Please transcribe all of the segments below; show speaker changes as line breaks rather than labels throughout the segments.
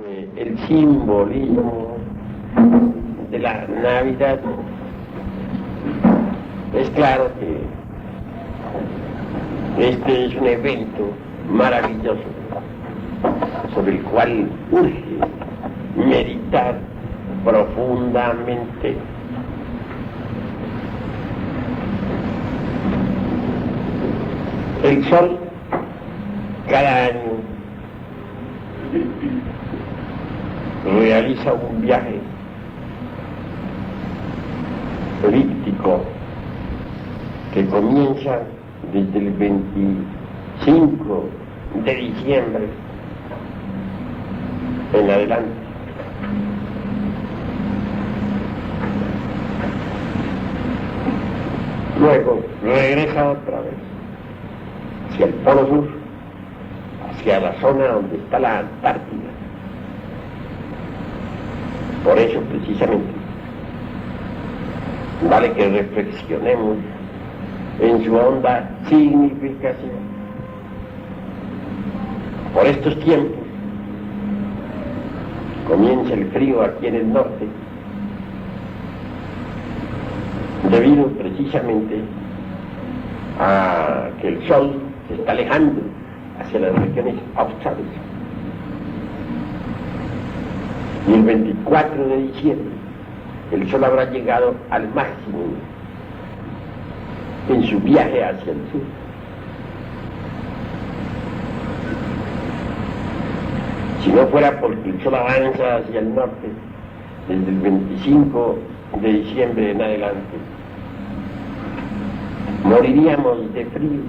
el simbolismo de la Navidad. Es claro que este es un evento maravilloso sobre el cual urge meditar profundamente. El sol cada año realiza un viaje elíptico que comienza desde el 25 de diciembre en adelante. Luego regresa otra vez hacia el Polo Sur, hacia la zona donde está la Antártida. Por eso precisamente vale que reflexionemos en su honda significación. Por estos tiempos comienza el frío aquí en el norte, debido precisamente a que el sol se está alejando hacia las regiones australes. Y el 24 de diciembre el sol habrá llegado al máximo en su viaje hacia el sur. Si no fuera porque el sol avanza hacia el norte desde el 25 de diciembre en adelante, moriríamos de frío.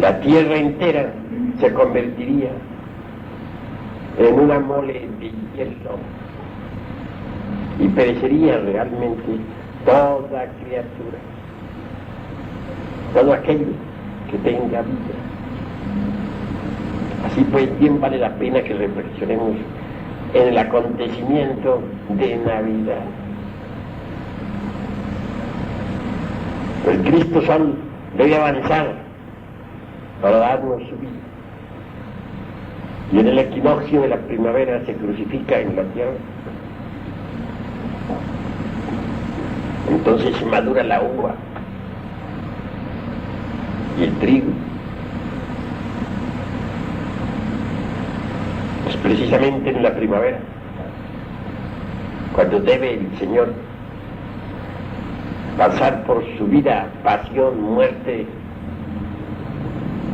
La tierra entera se convertiría en una mole de hielo y perecería realmente toda criatura, todo aquello que tenga vida. Así pues, bien vale la pena que reflexionemos en el acontecimiento de Navidad. El Cristo Sol debe avanzar para darnos su vida. Y en el equinoccio de la primavera se crucifica en la tierra. Entonces se madura la uva y el trigo. Es precisamente en la primavera cuando debe el Señor pasar por su vida, pasión, muerte,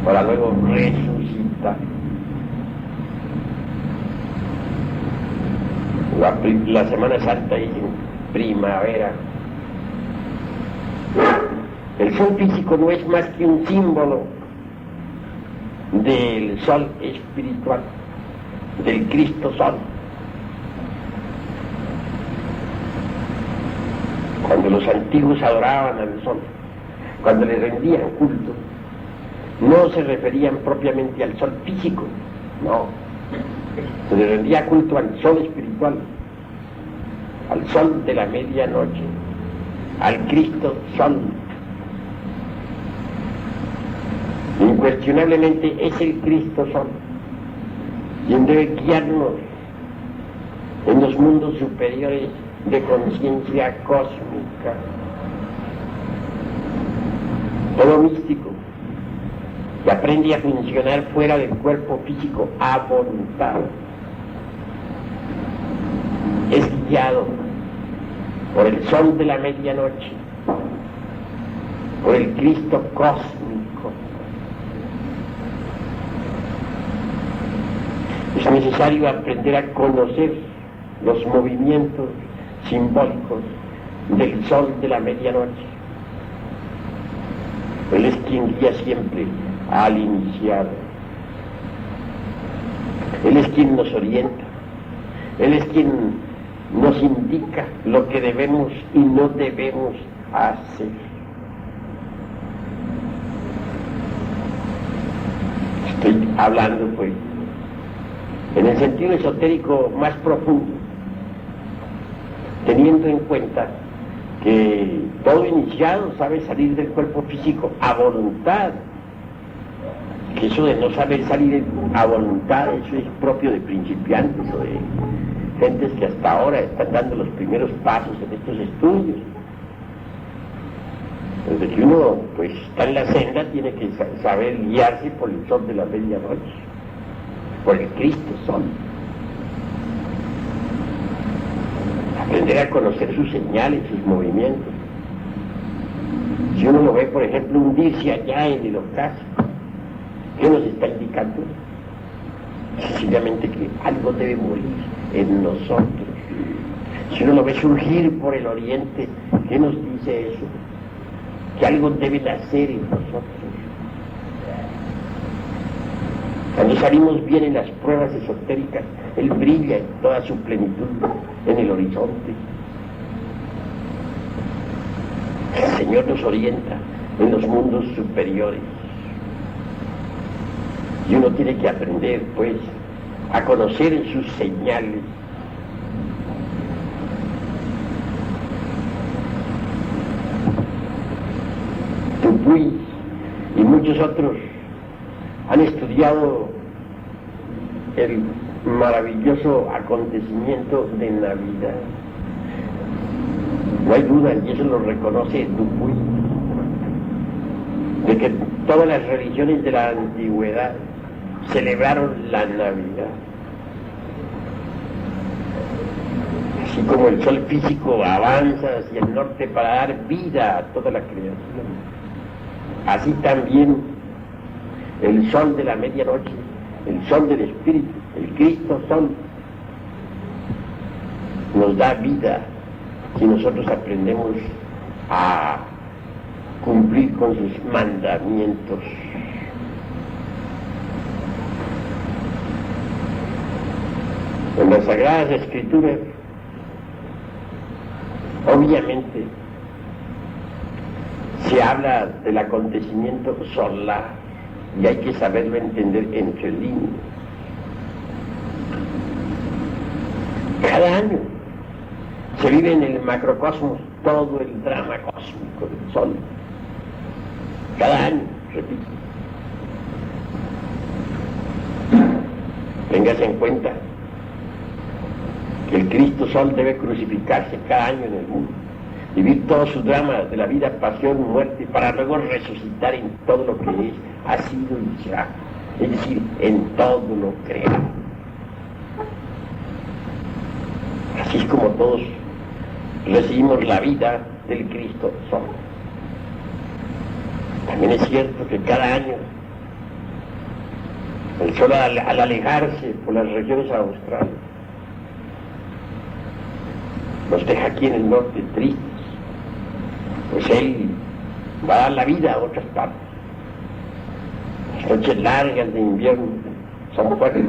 para luego resucitar. La Semana Santa es en primavera. El sol físico no es más que un símbolo del sol espiritual, del Cristo Sol. Cuando los antiguos adoraban al sol, cuando le rendían culto, no se referían propiamente al sol físico, no. Se le rendía culto al sol espiritual, al sol de la medianoche, al Cristo Sol. Incuestionablemente es el Cristo Sol quien debe guiarnos en los mundos superiores de conciencia cósmica. Todo místico que aprende a funcionar fuera del cuerpo físico a voluntad es guiado por el sol de la medianoche, por el Cristo cósmico. Es necesario aprender a conocer los movimientos simbólicos del sol de la medianoche. Él es quien guía siempre al iniciado. Él es quien nos orienta. Él es quien nos indica lo que debemos y no debemos hacer. Estoy hablando, pues, en el sentido esotérico más profundo, teniendo en cuenta que todo iniciado sabe salir del cuerpo físico a voluntad, que eso de no saber salir a voluntad, eso es propio de principiantes o de gentes que hasta ahora están dando los primeros pasos en estos estudios. Desde que uno pues está en la senda tiene que saber guiarse por el sol de la medianoche, por el Cristo Sol. Aprender a conocer sus señales, sus movimientos. Si uno lo ve, por ejemplo, hundirse allá en el ocaso, ¿qué nos está indicando? Sencillamente que algo debe morir en nosotros. Si uno lo ve surgir por el oriente, ¿qué nos dice eso? Que algo debe nacer en nosotros. Cuando salimos bien en las pruebas esotéricas, Él brilla en toda su plenitud en el horizonte. El Señor nos orienta en los mundos superiores. Y uno tiene que aprender, pues, a conocer sus señales. Dupuy y muchos otros han estudiado el maravilloso acontecimiento de Navidad. No hay duda, y eso lo reconoce Dupuy, de que todas las religiones de la antigüedad celebraron la Navidad. Así como el sol físico avanza hacia el norte para dar vida a toda la creación, así también el sol de la medianoche, el sol del Espíritu, el Cristo Sol, nos da vida si nosotros aprendemos a cumplir con sus mandamientos. En las Sagradas Escrituras, obviamente, se habla del acontecimiento solar y hay que saberlo entender entre líneas. Cada año se vive en el macrocosmos todo el drama cósmico del Sol. Cada año, repito. Téngase en cuenta que el Cristo Sol debe crucificarse cada año en el mundo, vivir todo su drama de la vida, pasión, muerte, para luego resucitar en todo lo que es, ha sido y será, es decir, en todo lo creado. Así es como todos recibimos la vida del Cristo Sol. También es cierto que cada año el Sol al alejarse por las regiones australes nos deja aquí en el norte tristes, pues Él va a dar la vida a otras partes. Las noches largas de invierno son fuertes.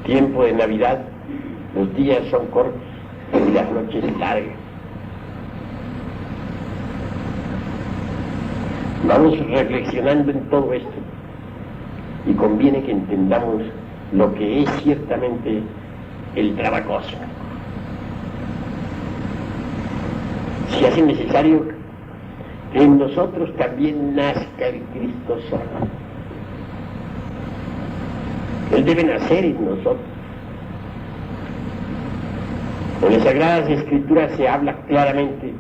Tiempo de Navidad, los días son cortos y las noches largas. Vamos reflexionando en todo esto y conviene que entendamos lo que es ciertamente el drama cósmico. Se hace necesario que en nosotros también nazca el Cristo Sol. Él debe nacer en nosotros. En las Sagradas Escrituras se habla claramente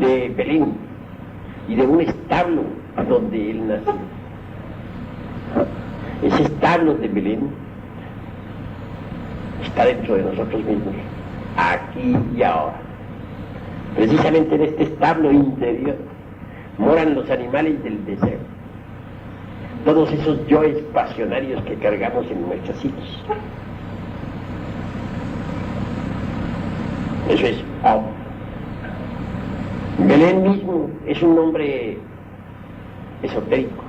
de Belén y de un establo donde Él nació. Ese establo de Belén está dentro de nosotros mismos, aquí y ahora. Precisamente en este establo interior moran los animales del deseo, todos esos yoes pasionarios que cargamos en nuestras psiquis. Eso es Belén mismo es un nombre esotérico.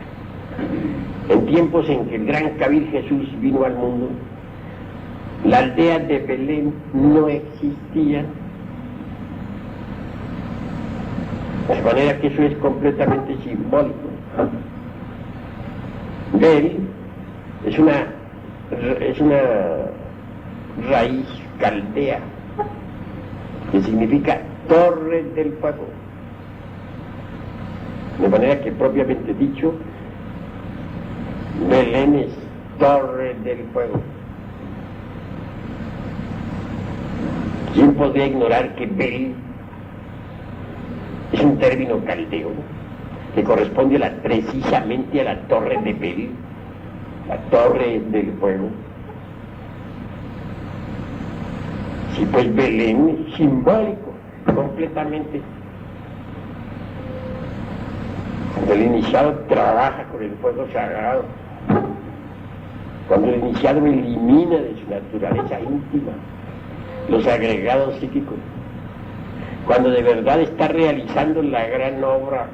En tiempos en que el gran Kabir Jesús vino al mundo, la aldea de Belén no existía. De manera que eso es completamente simbólico. Bel es una raíz caldea que significa torre del fuego. De manera que, propiamente dicho, Belén es torre del fuego. ¿Quién podría ignorar que Bel es un término caldeo que corresponde precisamente a la torre de Bel, la torre del fuego? Sí, pues Belén es simbólico, completamente. Cuando el iniciado trabaja con el fuego sagrado, cuando el iniciado elimina de su naturaleza íntima los agregados psíquicos, cuando de verdad está realizando la gran obra,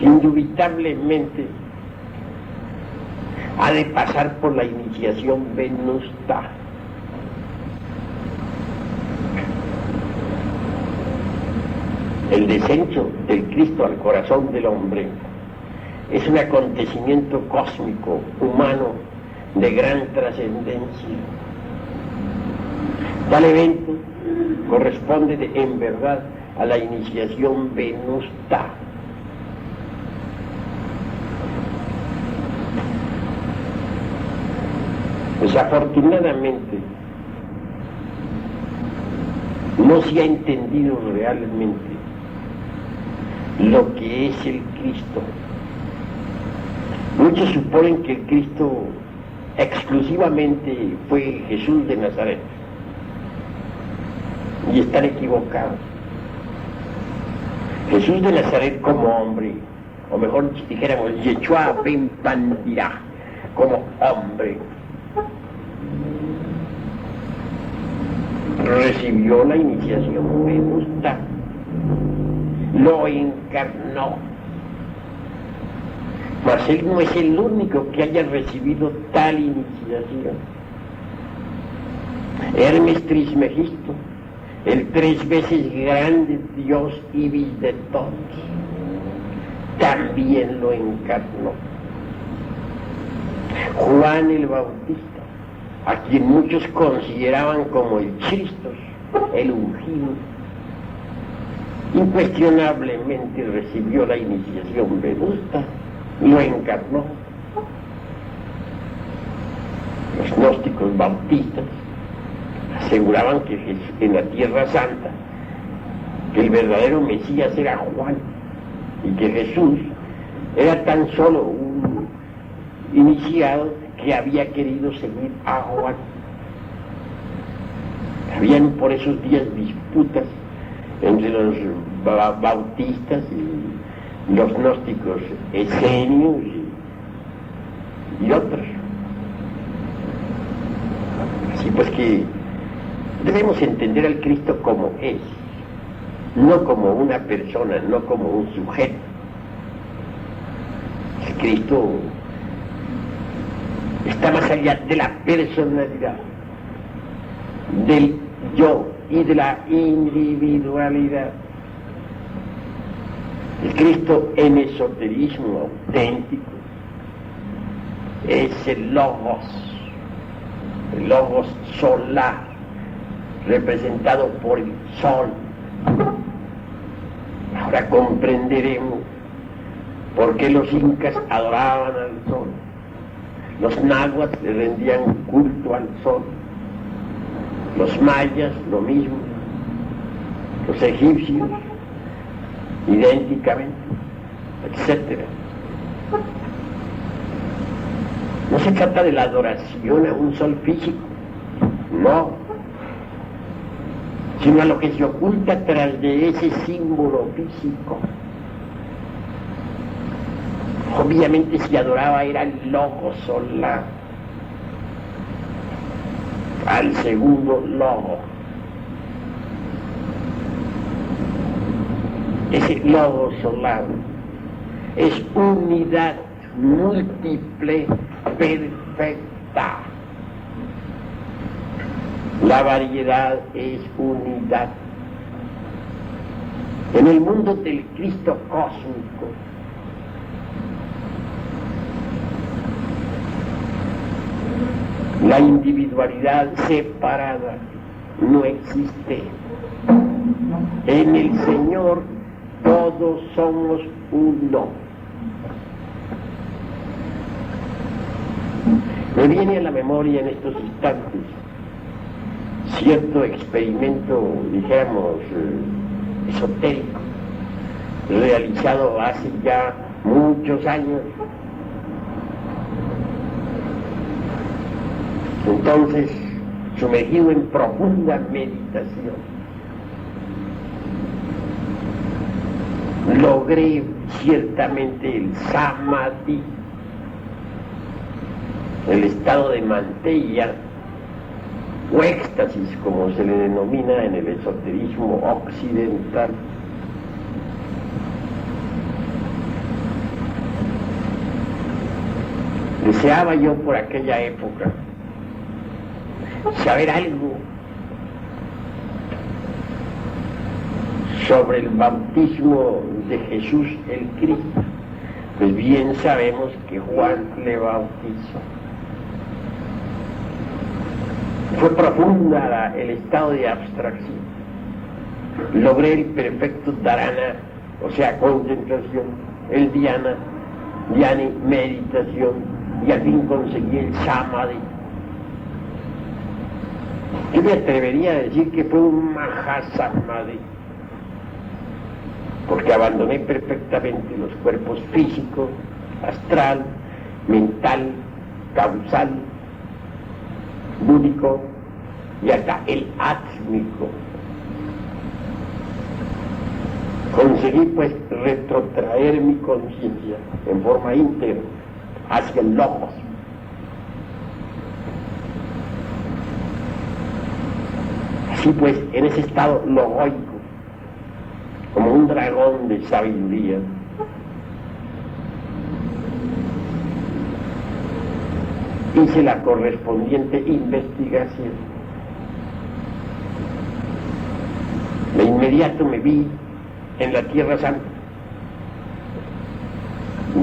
indubitablemente ha de pasar por la iniciación venusta. El descenso del Cristo al corazón del hombre es un acontecimiento cósmico, humano, de gran trascendencia. Tal evento corresponde en verdad a la iniciación venusta. Desafortunadamente, no se ha entendido realmente lo que es el Cristo. Muchos suponen que el Cristo exclusivamente fue Jesús de Nazaret, y están equivocados. Jesús de Nazaret como hombre, o mejor dijéramos, Yeshua ben Pandirá, como hombre, recibió la iniciación venusta, lo encarnó. Mas él no es el único que haya recibido tal iniciación. Hermes Trismegisto, el 3 veces grande Dios Ibis de todos, también lo encarnó. Juan el Bautista, a quien muchos consideraban como el Cristo, el ungido, incuestionablemente recibió la iniciación venusta, lo encarnó. Los gnósticos bautistas aseguraban que en la Tierra Santa que el verdadero Mesías era Juan y que Jesús era tan solo un iniciado que había querido seguir a Juan. Habían por esos días disputas entre los bautistas y los gnósticos esenios y otros. Así pues que debemos entender al Cristo como es, no como una persona, no como un sujeto. El Cristo está más allá de la personalidad, del yo y de la individualidad. El Cristo en esoterismo auténtico es el Logos solar, representado por el sol. Ahora comprenderemos por qué los incas adoraban al sol, los náhuatl le rendían culto al sol, los mayas lo mismo, los egipcios idénticamente, etc. No se trata de la adoración a un sol físico, no, sino a lo que se oculta tras de ese símbolo físico. Obviamente se adoraba era el Logos solar, al segundo Logos. Ese Logos solar es unidad múltiple perfecta. La variedad es unidad. En el mundo del Cristo cósmico, la individualidad separada no existe. En el Señor todos somos uno. Me viene a la memoria en estos instantes cierto experimento, dijéramos, esotérico, realizado hace ya muchos años. Entonces, sumergido en profunda meditación, logré ciertamente el samadhi, el estado de mantilla o éxtasis, como se le denomina en el esoterismo occidental. Deseaba yo por aquella época saber algo sobre el bautismo de Jesús el Cristo. Pues bien sabemos que Juan le bautizó. Fue profunda el estado de abstracción. Logré el perfecto dharana, o sea, concentración, el dhyana, dhyani, meditación, y al fin conseguí el samadhi. Yo me atrevería a decir que fue un mahasamadhi, porque abandoné perfectamente los cuerpos físico, astral, mental, causal, búdico y hasta el átmico. Conseguí pues retrotraer mi conciencia en forma íntegra hacia el logos. Así pues, en ese estado logoico, como un dragón de sabiduría, hice la correspondiente investigación. De inmediato me vi en la Tierra Santa,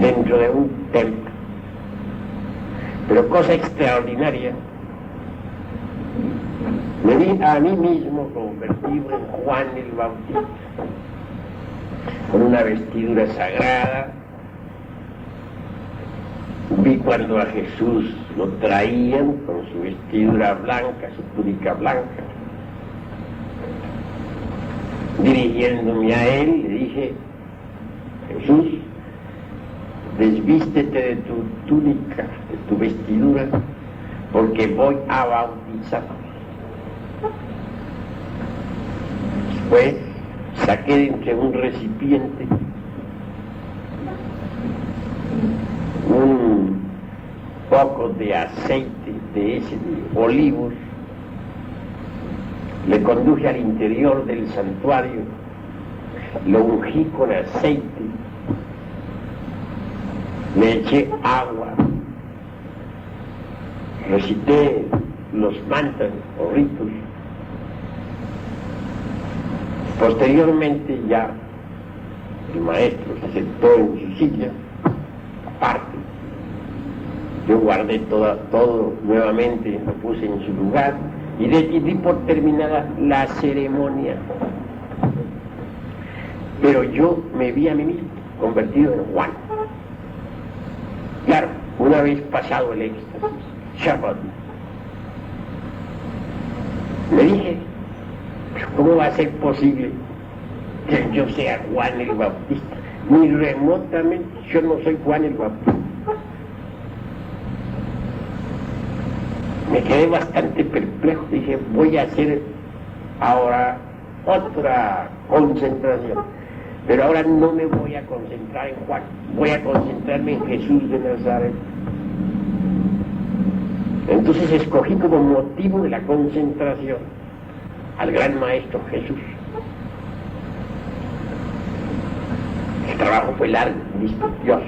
dentro de un templo. Pero cosa extraordinaria, me vi a mí mismo convertido en Juan el Bautista, con una vestidura sagrada. Vi cuando a Jesús lo traían con su vestidura blanca, su túnica blanca. Dirigiéndome a él, le dije: Jesús, desvístete de tu túnica, de tu vestidura, porque voy a bautizar. Después saqué de entre un recipiente un poco de aceite de ese de olivos, le conduje al interior del santuario, lo ungí con aceite, le eché agua, recité los mantras o ritos. Posteriormente ya el maestro se sentó en su silla aparte. Yo guardé todo nuevamente, lo puse en su lugar y di por terminada la ceremonia. Pero yo me vi a mí mismo convertido en Juan. Claro, una vez pasado el éxtasis, Shabbat, me dije: ¿cómo va a ser posible que yo sea Juan el Bautista? Ni remotamente yo no soy Juan el Bautista. Me quedé bastante perplejo. Dije: voy a hacer ahora otra concentración, pero ahora no me voy a concentrar en Juan, voy a concentrarme en Jesús de Nazaret. Entonces escogí como motivo de la concentración al gran maestro Jesús. El trabajo fue largo, dispendioso.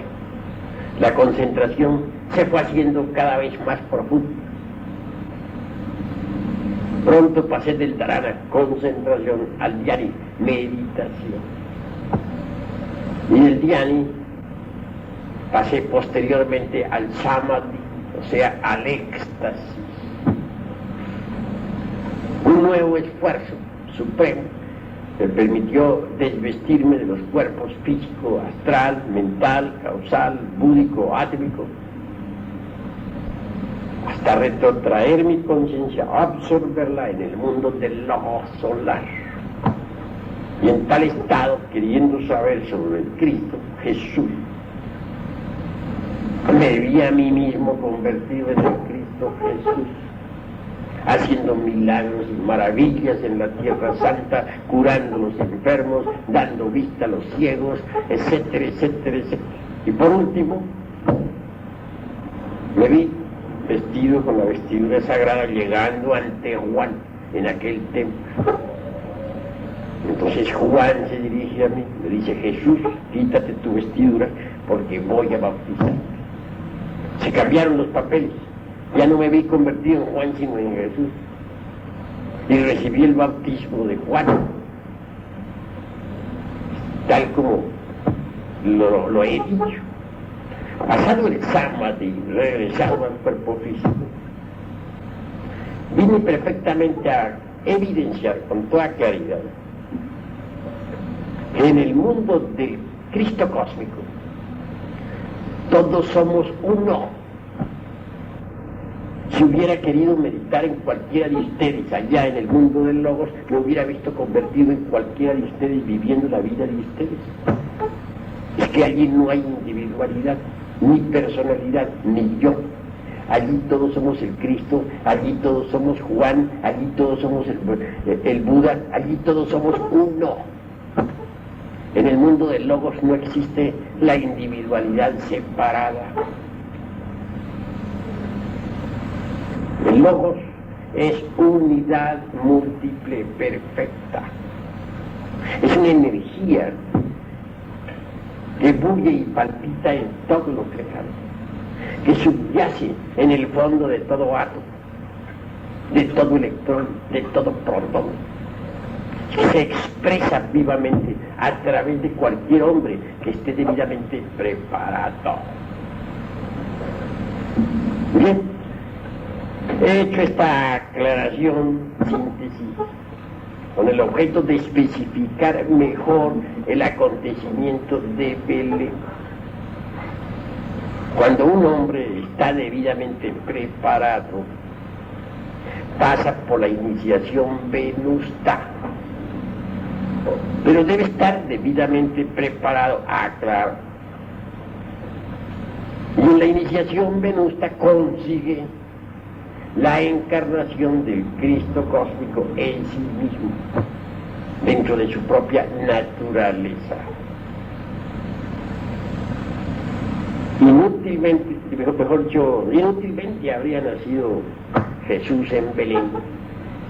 La concentración se fue haciendo cada vez más profunda. Pronto pasé del dharana, concentración, al dhyani, meditación. Y del dhyani pasé posteriormente al samadhi, o sea, al éxtasis. Un nuevo esfuerzo supremo me permitió desvestirme de los cuerpos físico, astral, mental, causal, búdico, átmico, hasta retrotraer mi conciencia, absorberla en el mundo del logos solar. Y en tal estado, queriendo saber sobre el Cristo, Jesús, me vi a mí mismo convertido en el Cristo Jesús, haciendo milagros y maravillas en la Tierra Santa, curando a los enfermos, dando vista a los ciegos, etcétera, etcétera, etcétera. Y por último, me vi vestido con la vestidura sagrada, llegando ante Juan en aquel templo. Entonces Juan se dirige a mí, me dice: Jesús, quítate tu vestidura porque voy a bautizar. Se cambiaron los papeles, ya no me vi convertido en Juan sino en Jesús, y recibí el bautismo de Juan, tal como lo he dicho. Pasado el sábado y regresado al cuerpo físico, vine perfectamente a evidenciar con toda claridad que en el mundo del Cristo cósmico todos somos uno. Si hubiera querido meditar en cualquiera de ustedes allá en el mundo del Logos, me hubiera visto convertido en cualquiera de ustedes viviendo la vida de ustedes. Es que allí no hay individualidad, ni personalidad, ni yo. Allí todos somos el Cristo, allí todos somos Juan, allí todos somos el Buda, allí todos somos uno. En el mundo del Logos no existe la individualidad separada. El Logos es unidad múltiple perfecta. Es una energía que bulle y palpita en todo lo creado, que subyace en el fondo de todo átomo, de todo electrón, de todo protón, que se expresa vivamente a través de cualquier hombre que esté debidamente preparado. Bien, he hecho esta aclaración, síntesis, con el objeto de especificar mejor el acontecimiento de Belén. Cuando un hombre está debidamente preparado, pasa por la iniciación venusta, pero debe estar debidamente preparado, claro. Y en la iniciación venusta consigue la encarnación del Cristo cósmico en sí mismo, dentro de su propia naturaleza. Inútilmente habría nacido Jesús en Belén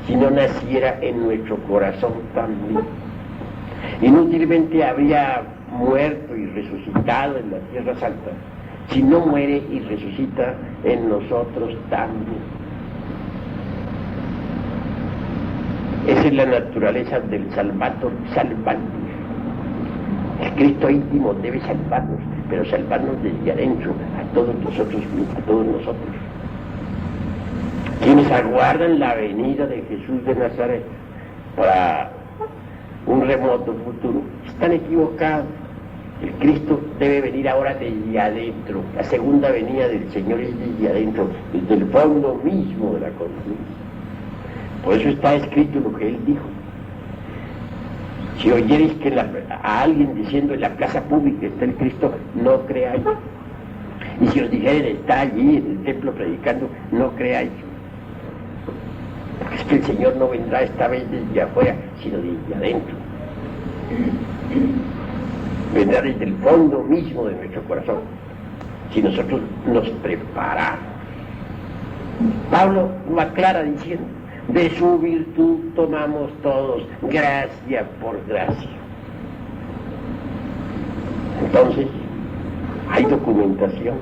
si no naciera en nuestro corazón también. Inútilmente habría muerto y resucitado en la Tierra Santa si no muere y resucita en nosotros también. Esa es la naturaleza del Salvator salvante. El Cristo íntimo debe salvarnos, pero salvarnos desde adentro, a todos nosotros. Quienes aguardan la venida de Jesús de Nazaret para un remoto futuro están equivocados. El Cristo debe venir ahora desde adentro. La segunda venida del Señor es desde adentro, desde el fondo mismo de la conciencia. Por eso está escrito lo que Él dijo: si oyereis que a alguien diciendo en la plaza pública está el Cristo, no creáis. Y si os dijeren está allí en el templo predicando, no creáis. Porque es que el Señor no vendrá esta vez desde afuera, sino desde adentro. Vendrá desde el fondo mismo de nuestro corazón, si nosotros nos preparamos. Pablo lo aclara diciendo: de su virtud tomamos todos gracia por gracia. Entonces, hay documentación.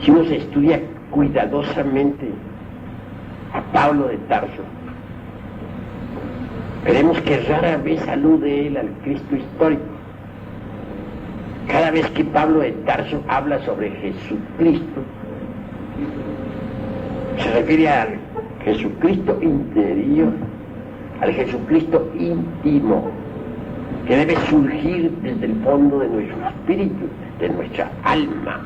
Si uno se estudia cuidadosamente a Pablo de Tarso, veremos que rara vez alude él al Cristo histórico. Cada vez que Pablo de Tarso habla sobre Jesucristo, se refiere al Jesucristo interior, al Jesucristo íntimo, que debe surgir desde el fondo de nuestro espíritu, de nuestra alma.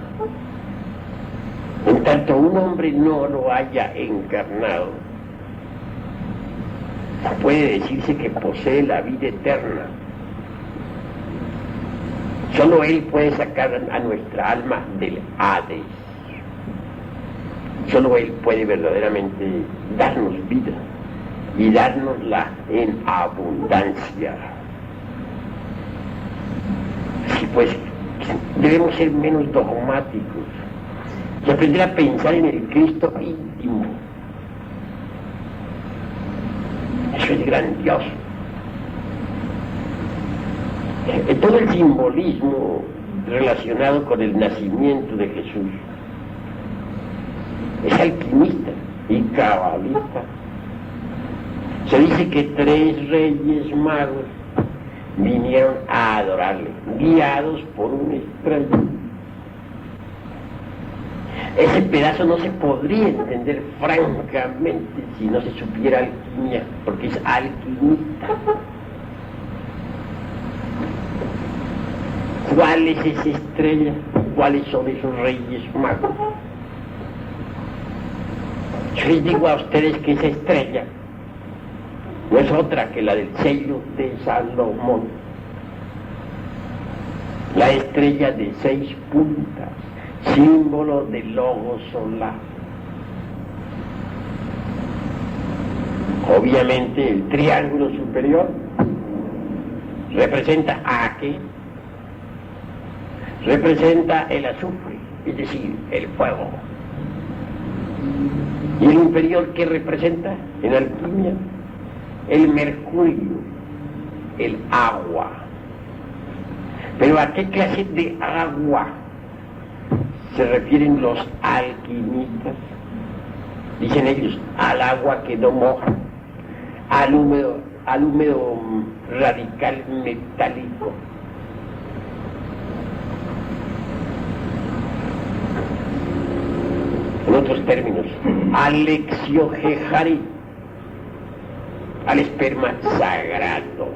En tanto un hombre no lo haya encarnado, puede decirse que posee la vida eterna. Solo Él puede sacar a nuestra alma del Hades. Solo Él puede verdaderamente darnos vida y dárnosla en abundancia. Así pues, debemos ser menos dogmáticos y aprender a pensar en el Cristo íntimo. Eso es grandioso. Todo el simbolismo relacionado con el nacimiento de Jesús es alquimista y cabalista. Se dice que 3 reyes magos vinieron a adorarle, guiados por una estrella. Ese pedazo no se podría entender francamente si no se supiera alquimia, porque es alquimista. ¿Cuál es esa estrella? ¿Cuáles son esos reyes magos? Yo les digo a ustedes que esa estrella no es otra que la del sello de Salomón, la estrella de 6 puntas, símbolo del logo solar. Obviamente el triángulo superior representa a qué, representa el azufre, es decir, el fuego. ¿Y el inferior qué representa en alquimia? El mercurio, el agua. ¿Pero a qué clase de agua se refieren los alquimistas? Dicen ellos, al agua que no moja, al húmedo radical metálico. En otros términos, al exiogeharit, al esperma sagrado.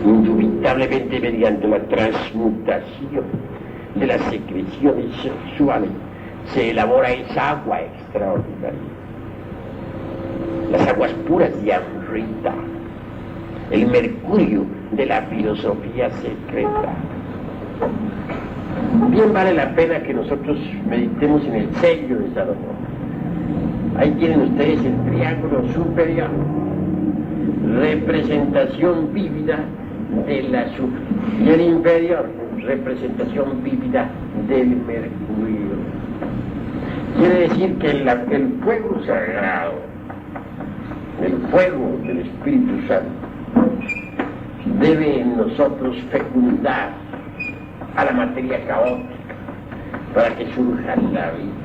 Indubitablemente mediante la transmutación de las secreciones sexuales se elabora esa agua extraordinaria. Las aguas puras de Amrita, el mercurio de la filosofía secreta. Bien vale la pena que nosotros meditemos en el sello de Salomón. Ahí tienen ustedes el triángulo superior, representación vívida del azufre, y el inferior, representación vívida del mercurio. Quiere decir que el fuego sagrado, el fuego del Espíritu Santo, debe en nosotros fecundar a la materia caótica para que surja la vida.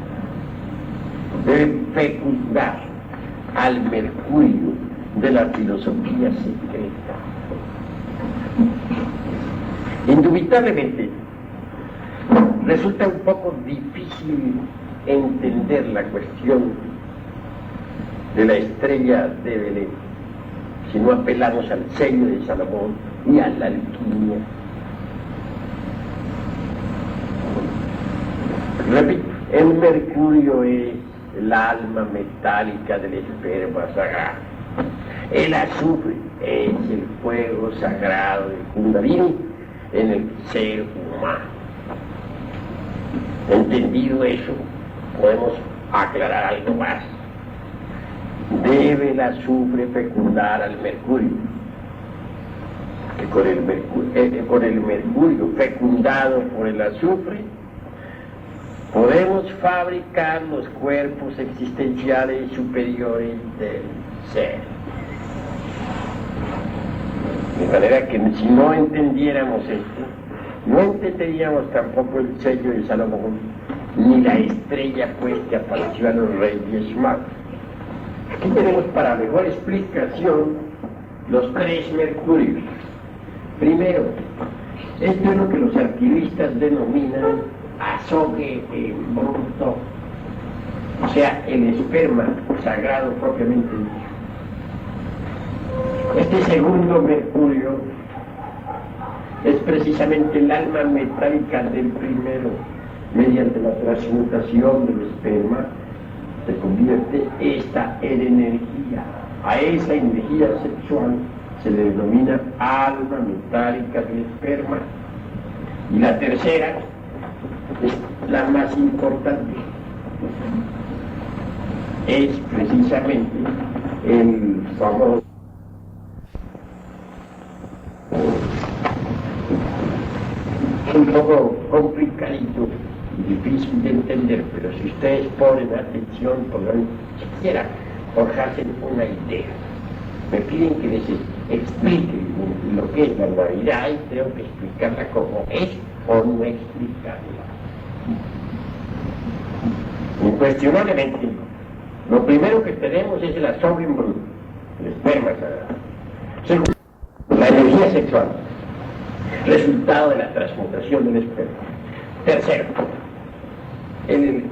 Debe fecundar al mercurio de la filosofía secreta. Indubitablemente resulta un poco difícil entender la cuestión de la estrella de Belén si no apelamos al sello de Salomón y a la alquimia. Repito, el mercurio es la alma metálica del esperma sagrado. El azufre es el fuego sagrado del Kundalini en el ser humano. Entendido eso, podemos aclarar algo más. Debe el azufre fecundar al mercurio. Que con el mercurio fecundado por el azufre, podemos fabricar los cuerpos existenciales superiores del ser. De manera que si no entendiéramos esto, no entenderíamos tampoco el sello de Salomón, ni la estrella pues que apareció a los reyes magos. Aquí tenemos para mejor explicación los 3 mercurios. Primero, esto es lo que los alquimistas denominan azogue en bruto, o sea, el esperma sagrado propiamente dicho. Este segundo mercurio es precisamente el alma metálica del primero. Mediante la transmutación del esperma se convierte esta en energía. A esa energía sexual se le denomina alma metálica del esperma. Y la tercera es la más importante. Es precisamente el famoso un poco complicadito y difícil de entender, pero si ustedes ponen atención podrán siquiera forjarse una idea. Me piden que les explique lo que es la Navidad y tengo que explicarla como es o no explicarla. Incuestionablemente, lo primero que tenemos es el asombro bruto, el esperma sagrado. Segundo, la energía sexual, resultado de la transmutación del esperma. Tercero, el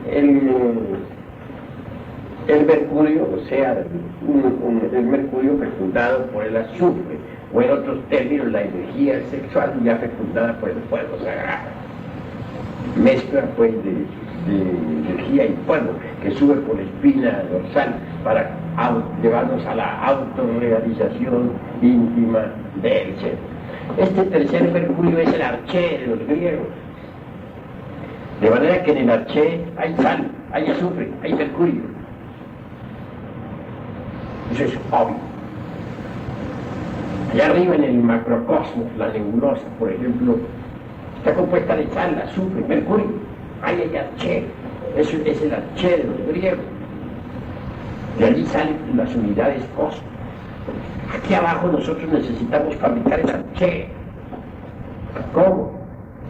mercurio, o sea, el mercurio fecundado por el azufre, o en otros términos la energía sexual ya fecundada por el fuego sagrado. Mezcla pues de energía y fuego que sube por la espina dorsal para llevarnos a la autorrealización íntima del ser. Este tercer mercurio es el arché de los griegos. De manera que en el arché hay sal, hay azufre, hay mercurio. Eso es obvio. Allá arriba en el macrocosmos, la nebulosa, por ejemplo, está compuesta de sal, azufre, mercurio. Ahí hay arché. Eso es el arché de los griegos. De allí salen las unidades cósmicas. Aquí abajo nosotros necesitamos fabricar el arché. ¿Cómo?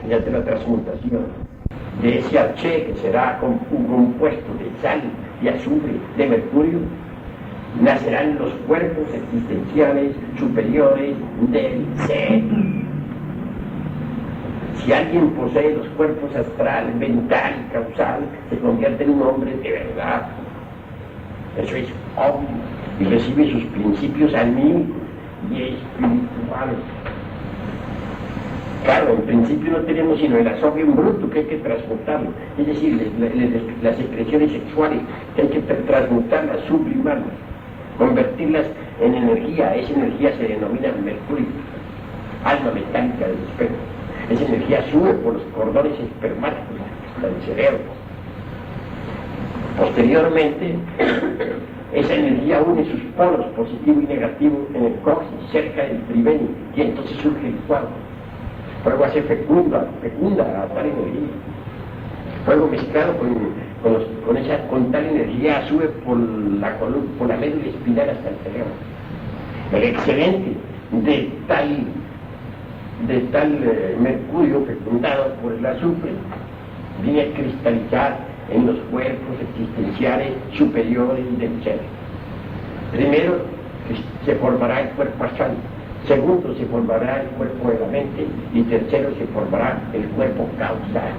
Mediante la transmutación de ese arché, que será un compuesto de sal y azufre, de mercurio, nacerán los cuerpos existenciales superiores del ser. Si alguien posee los cuerpos astral, mental y causal, se convierte en un hombre de verdad. Eso es obvio. Y recibe sus principios anímicos y espirituales. Claro, en principio no tenemos sino el asobium bruto, que hay que transmutarlo. Es decir, las secreciones sexuales, que hay que transmutarlas, sublimarlas, convertirlas en energía. Esa energía se denomina mercurio, alma metálica del esperma. Esa energía sube por los cordones espermáticos hasta el cerebro. Posteriormente, esa energía une sus polos positivo y negativo en el coxis, cerca del tribenio, y entonces surge el fuego. Fuego hace fecunda a tal energía. Fuego mezclado con tal energía sube por la médula espinal hasta el cerebro. El excedente de tal mercurio fecundado por el azufre viene a cristalizar en los cuerpos existenciales superiores del ser. Primero se formará el cuerpo astral, segundo se formará el cuerpo de la mente y tercero se formará el cuerpo causal.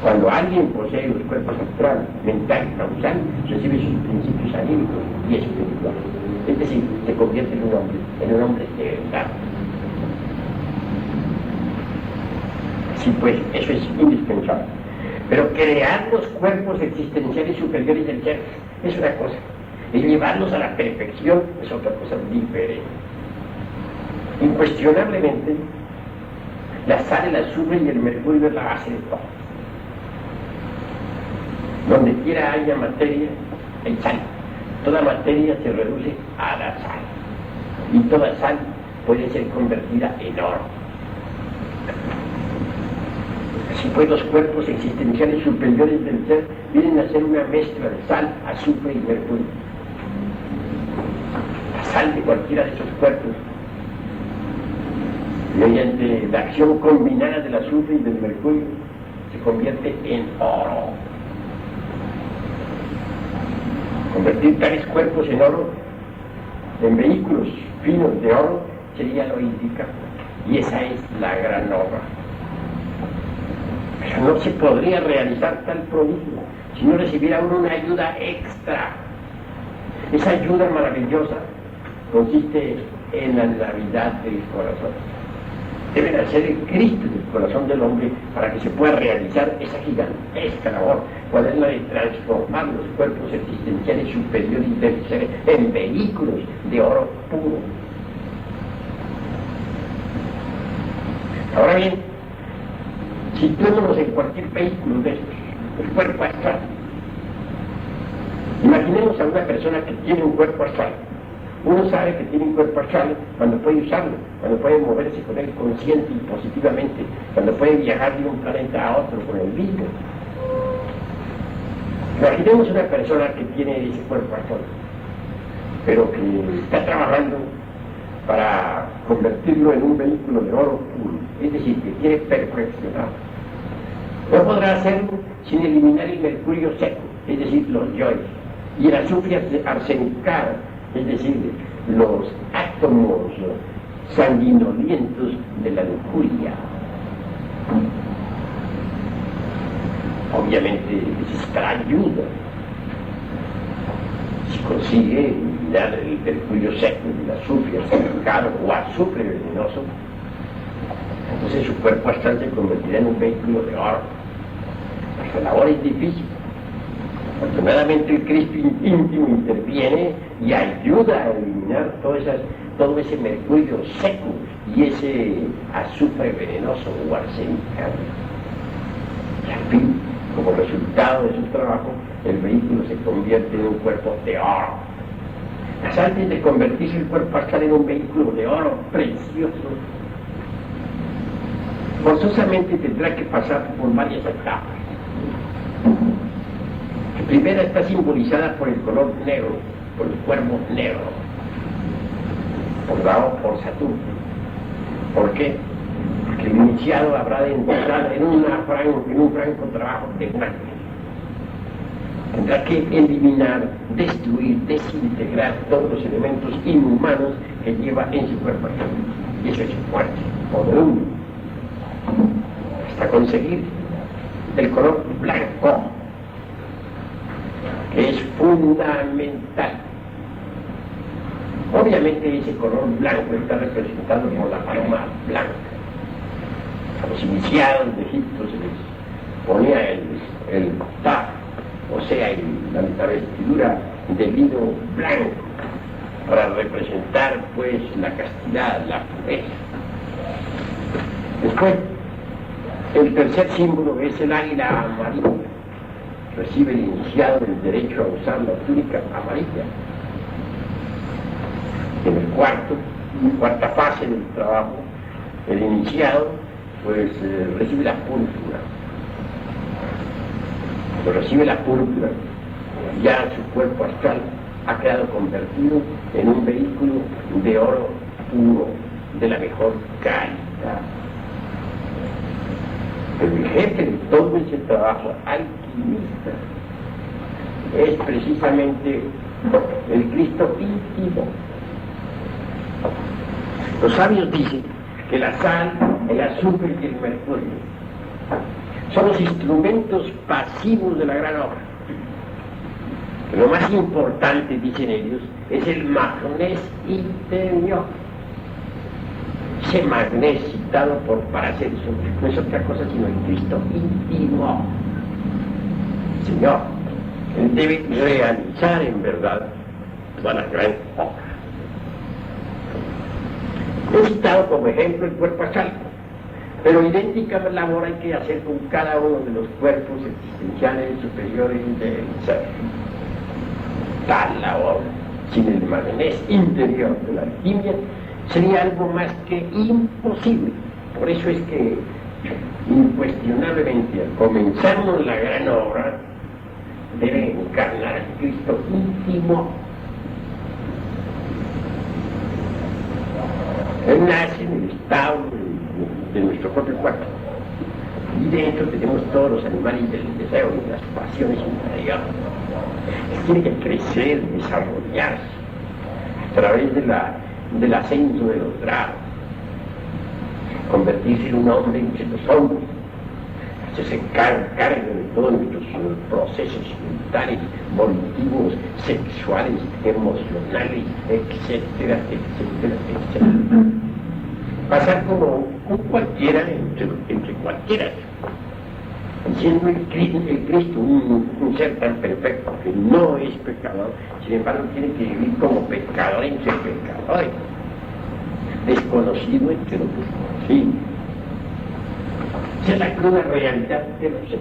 Cuando alguien posee los cuerpos astral, mental y causal, recibe sus principios anímicos y espirituales. Es decir, se convierte en un hombre de verdad. Sí, pues eso es indispensable. Pero crear los cuerpos existenciales superiores del ser es una cosa, y llevarlos a la perfección es otra cosa diferente. Incuestionablemente, la sal, el azufre y el mercurio es la base de todo. Donde quiera haya materia, hay sal. Toda materia se reduce a la sal, y toda sal puede ser convertida en oro. Así pues, los cuerpos existenciales superiores del ser vienen a ser una mezcla de sal, azufre y mercurio. La sal de cualquiera de esos cuerpos, mediante la acción combinada del azufre y del mercurio, se convierte en oro. Convertir tales cuerpos en oro, en vehículos finos de oro, sería lo indicado. Y esa es la gran obra. Pero no se podría realizar tal prodigio si no recibiera uno una ayuda extra. Esa ayuda maravillosa consiste en la Navidad del corazón. Debe nacer el Cristo del corazón del hombre para que se pueda realizar esa gigantesca labor, cual es la de transformar los cuerpos existenciales superiores y terciarios en vehículos de oro puro. Ahora bien, situémonos en cualquier vehículo de estos, el cuerpo astral. Imaginemos a una persona que tiene un cuerpo astral. Uno sabe que tiene un cuerpo astral cuando puede usarlo, cuando puede moverse con él consciente y positivamente, cuando puede viajar de un planeta a otro con el mismo. Imaginemos una persona que tiene ese cuerpo astral, pero que está trabajando para convertirlo en un vehículo de oro puro, es decir, que quiere perfeccionar. No podrá hacerlo sin eliminar el mercurio seco, es decir, los yoes, y el azufre arsenicado, es decir, los átomos sanguinolientos de la lujuria. Obviamente necesitará ayuda. Si consigue eliminar el mercurio seco, el azufre arsenicado o azufre venenoso, entonces su cuerpo astral se convertirá en un vehículo de oro. Esta labor es difícil. Afortunadamente el Cristo íntimo interviene y ayuda a eliminar todo ese mercurio seco y ese azufre venenoso o arsenicado. Y al fin, como resultado de su trabajo, el vehículo se convierte en un cuerpo de oro. Mas antes de convertirse el cuerpo astral en un vehículo de oro precioso, forzosamente tendrá que pasar por varias etapas. La primera está simbolizada por el color negro, por el cuervo negro, dado por Saturno. ¿Por qué? Porque el iniciado habrá de entrar en un franco trabajo de muerte. Tendrá que eliminar, destruir, desintegrar todos los elementos inhumanos que lleva en su cuerpo. Y eso es muerte, por uno. Hasta conseguir el color blanco, que es fundamental. Obviamente ese color blanco está representado por la paloma blanca. A los iniciados de Egipto se les ponía el taf, o sea, la vestidura de lino blanco, para representar pues la castidad, la pureza. Después, el tercer símbolo es el águila amarilla. Recibe el iniciado el derecho a usar la túnica amarilla. En el cuarta fase del trabajo, el iniciado pues recibe la púrpura. Cuando recibe la púrpura, ya su cuerpo astral ha quedado convertido en un vehículo de oro puro, de la mejor calidad. El jefe de todo ese trabajo alquimista es precisamente el Cristo íntimo. Los sabios dicen que la sal, el azufre y el mercurio son los instrumentos pasivos de la gran obra. Lo más importante, dicen ellos, es el magnés interior. Ese magnés citado por Paracelso no es otra cosa sino el Cristo íntimo. Señor, él debe realizar en verdad toda la gran obra. He citado como ejemplo el cuerpo astral, pero idéntica labor hay que hacer con cada uno de los cuerpos existenciales superiores del ser. Tal labor, sin el magnés interior de la alquimia, sería algo más que imposible. Por eso es que, incuestionablemente, al comenzarnos la gran obra, debe encarnar al Cristo íntimo. Él nace en el estado de nuestro propio cuerpo. Y dentro tenemos todos los animales del deseo y las pasiones interiores. Él tiene que crecer, desarrollarse a través del ascenso de los grados, convertirse en un hombre entre los hombres, se cargan de todos nuestros procesos mentales, volitivos, sexuales, emocionales, etcétera, etcétera, etcétera. Pasar como un cualquiera entre cualquiera. Siendo el Cristo un ser tan perfecto que no es pecador, sin embargo tiene que vivir como pecador entre pecadores, desconocido entre los desconocidos. Esa es la cruda realidad de los seres.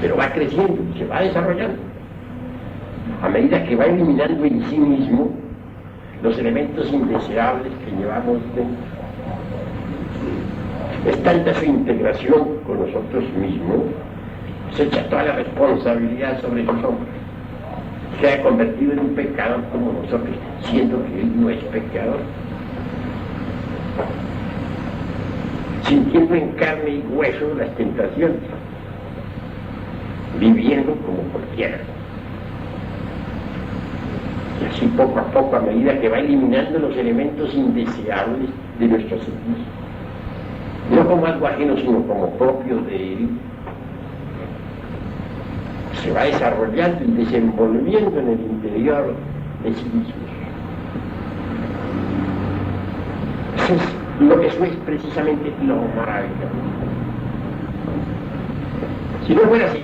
Pero va creciendo, se va desarrollando. A medida que va eliminando en sí mismo los elementos indeseables que llevamos dentro. Es tanta su integración con nosotros mismos, se echa toda la responsabilidad sobre sus hombros. Se ha convertido en un pecador como nosotros, siendo que él no es pecador. Sintiendo en carne y hueso las tentaciones, viviendo como cualquiera. Y así poco a poco, a medida que va eliminando los elementos indeseables de nuestro sentido, no como algo ajeno, sino como propio de él, se va desarrollando y desenvolviendo en el interior de sí mismo. Eso es precisamente lo maravilloso. Si no fuera así,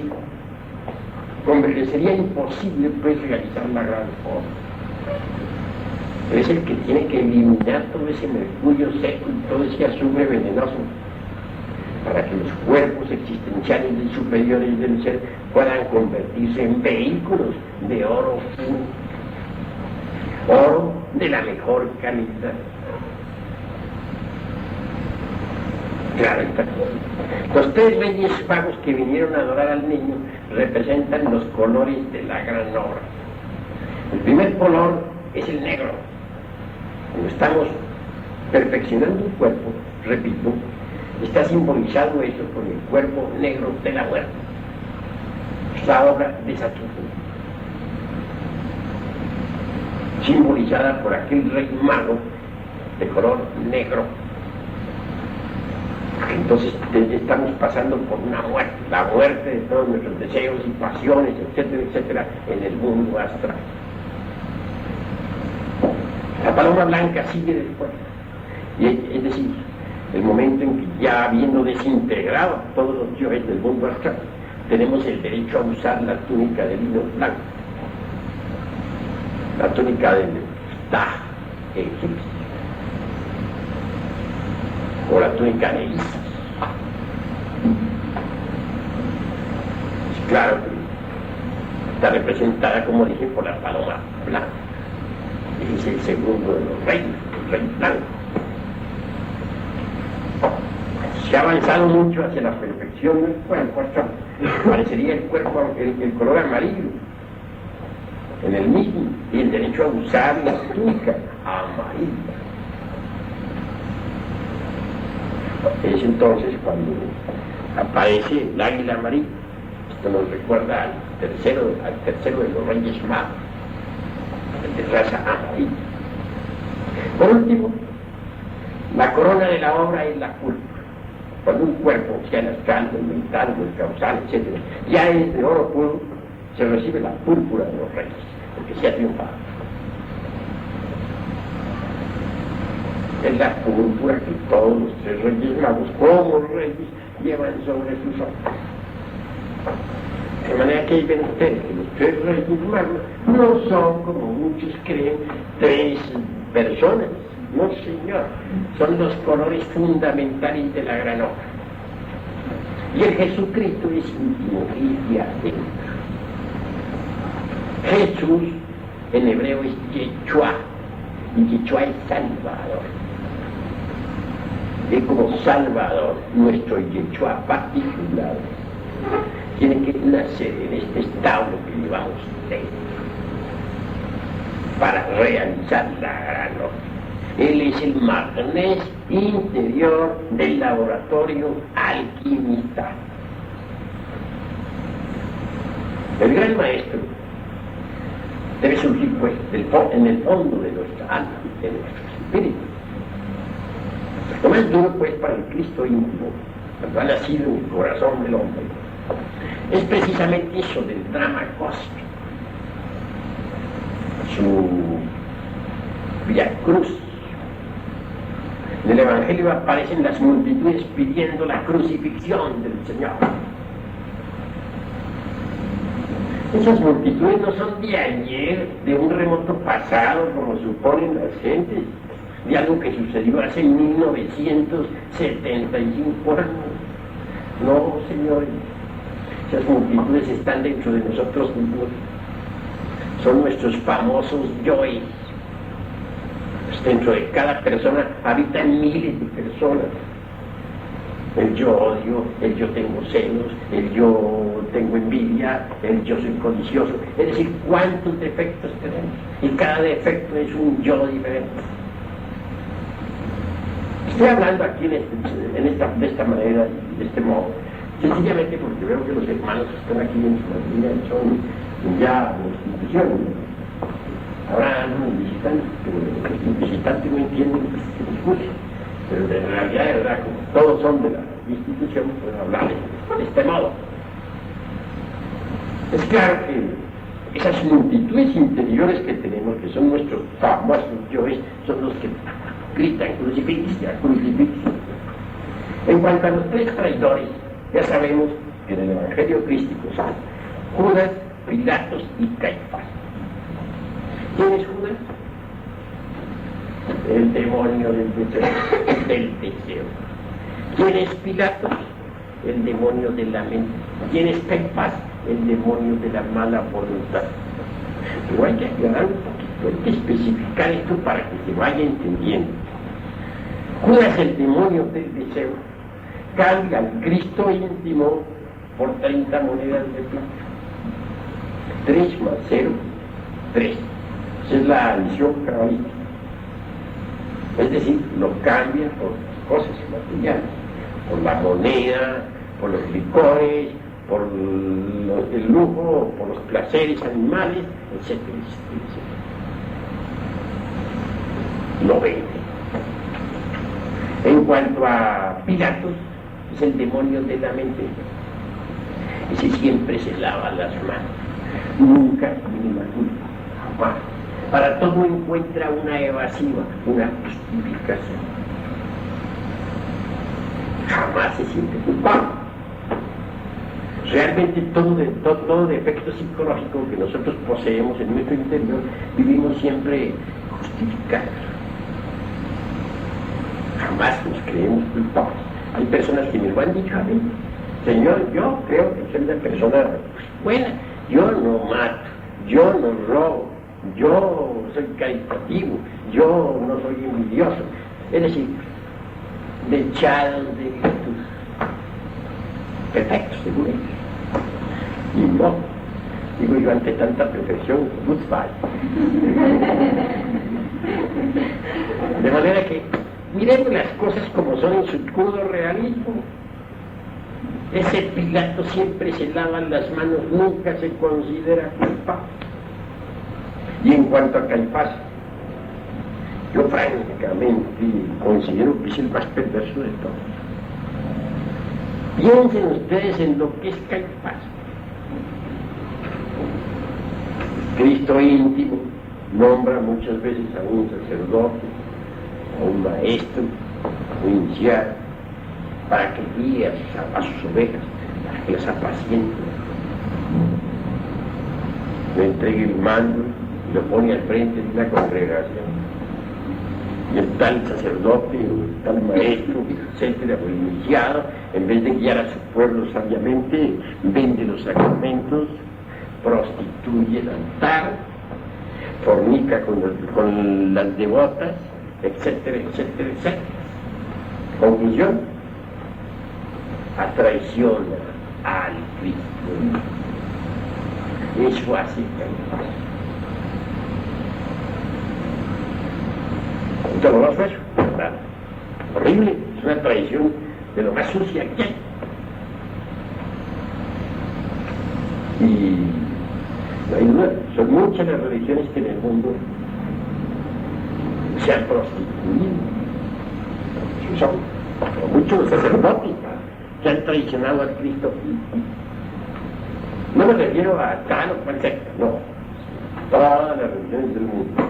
sería imposible pues realizar la gran forma. Es el que tiene que eliminar todo ese mercurio seco y todo ese azufre venenoso para que los cuerpos existenciales superiores del ser puedan convertirse en vehículos de oro fino, oro de la mejor calidad. Claro está. Los tres reyes magos que vinieron a adorar al niño representan los colores de la gran obra. El primer color es el negro. Cuando estamos perfeccionando un cuerpo, repito, está simbolizado eso con el cuerpo negro de la muerte. Es la obra de Saturno, simbolizada por aquel rey mago de color negro. Entonces estamos pasando por una muerte, la muerte de todos nuestros deseos y pasiones, etcétera, etcétera, en el mundo astral. La paloma blanca sigue después, es decir, el momento en que ya habiendo desintegrado todos los dioses del mundo astral, tenemos el derecho a usar la túnica de lino blanco, la túnica del Ptah egipcio, o la túnica de Isis. Claro que está representada, como dije, por la paloma blanca. Es el segundo de los reyes, el rey blanco. Se ha avanzado mucho hacia la perfección del cuerpo, parecería el cuerpo, el color amarillo, en el mismo, y el derecho a usar la túnica amarilla. Es entonces cuando aparece el águila amarilla. Esto nos recuerda al tercero de los reyes magos, el de raza amarilla. Por último, la corona de la obra es la púrpura. Cuando un cuerpo, sea el astral, el mental, el causal, etc., ya es de oro puro, se recibe la púrpura de los reyes, porque se ha triunfado. Es la púrpura que todos los tres reyes magos, como reyes, llevan sobre sus hombros. De manera que ven ustedes que los tres reyes magos no son, como muchos creen, tres personas. No, señor, son los colores fundamentales de la gran obra. Y el Jesucristo es íntimo y de adentro. Jesús en hebreo es Yeshua, y Yeshua es Salvador. Él como Salvador, nuestro Yeshua particular, tiene que nacer en este establo que llevamos dentro para realizar la gran obra. Él es el magnes interior del laboratorio alquimista. El gran maestro debe surgir pues en el fondo de nuestra alma, de nuestro espíritu. Lo más duro pues para el Cristo íntimo cuando ha nacido en el corazón del hombre. Es precisamente eso del drama cósmico, su Via Cruz. En el Evangelio aparecen las multitudes pidiendo la crucifixión del Señor. Esas multitudes no son de ayer, de un remoto pasado, como suponen las gentes, de algo que sucedió hace 1975 años. No, señores, esas multitudes están dentro de nosotros mismos. Son nuestros famosos yoes. Dentro de cada persona habitan miles de personas. El yo odio, el yo tengo celos, el yo tengo envidia, el yo soy codicioso. Es decir, cuántos defectos tenemos. Y cada defecto es un yo diferente. Estoy hablando aquí de esta manera, de este modo, sencillamente porque veo que los hermanos que están aquí en su mayoría son ya instituciones. Ahora no visitantes, pero los visitantes no entienden este discurso. Pero en realidad, de verdad, como todos son de la institución, pueden hablar de este modo. Es claro que esas multitudes interiores que tenemos, que son nuestros famosos yoes, son los que gritan crucifixia, crucifixia. En cuanto a los tres traidores, ya sabemos que en el Evangelio crístico son Judas, Pilatos y Caifás. ¿Quién es Judas? El demonio del deseo. ¿Quién es Pilatos? El demonio de la mente. ¿Quién es Caifás? El demonio de la mala voluntad. Pero hay que aclarar un poquito, hay que especificar esto para que se vaya entendiendo. Judas, el demonio del deseo, cambia al Cristo íntimo por 30 monedas de plata. 3 más 0, 3. Esa es la adición cabalística. Es decir, lo cambia por cosas materiales, por la moneda, por los licores, por el lujo, por los placeres animales, etcétera, etcétera. Lo vende. En cuanto a Pilatos, es el demonio de la mente. Ese siempre se lava las manos, nunca tiene la culpa, jamás. Para todo encuentra una evasiva, una justificación. Jamás se siente culpable. Realmente todo defecto psicológico que nosotros poseemos en nuestro interior, vivimos siempre justificados. Jamás nos creemos culpables. Hay personas que me lo han dicho a mí: Señor, yo creo que soy una persona buena, yo no mato, yo no robo, yo soy caritativo, yo no soy envidioso. Es decir, dechados de virtud, perfectos, según ellos. Y no, digo yo, ante tanta perfección, goodbye. De manera que miremos las cosas como son en su crudo realismo. Ese Pilato siempre se lava las manos, nunca se considera culpable. Y en cuanto a Caifás, yo francamente considero que es el más perverso de todos. Piensen ustedes en lo que es Caifás. Cristo íntimo nombra muchas veces a un sacerdote, a un maestro, a un iniciado, para que guíe a sus ovejas, para que las apaciente. Le entregue el mando y lo pone al frente de una congregación. Y el tal sacerdote, o el tal maestro, etcétera, o el iniciado, en vez de guiar a su pueblo sabiamente, vende los sacramentos, prostituye el altar, fornica con las devotas, etcétera, etcétera, etcétera. Conclusión: atraiciona al Cristo. Eso hace Caifás. Doloroso eso, ¿verdad? Horrible, es una traición de lo más sucia que hay. Y no hay duda, son muchas las religiones que en el mundo se han prostituido. Son muchos los sacerdotes que han traicionado al Cristo. No me refiero a tal o cual secta, no. Todas las religiones del mundo.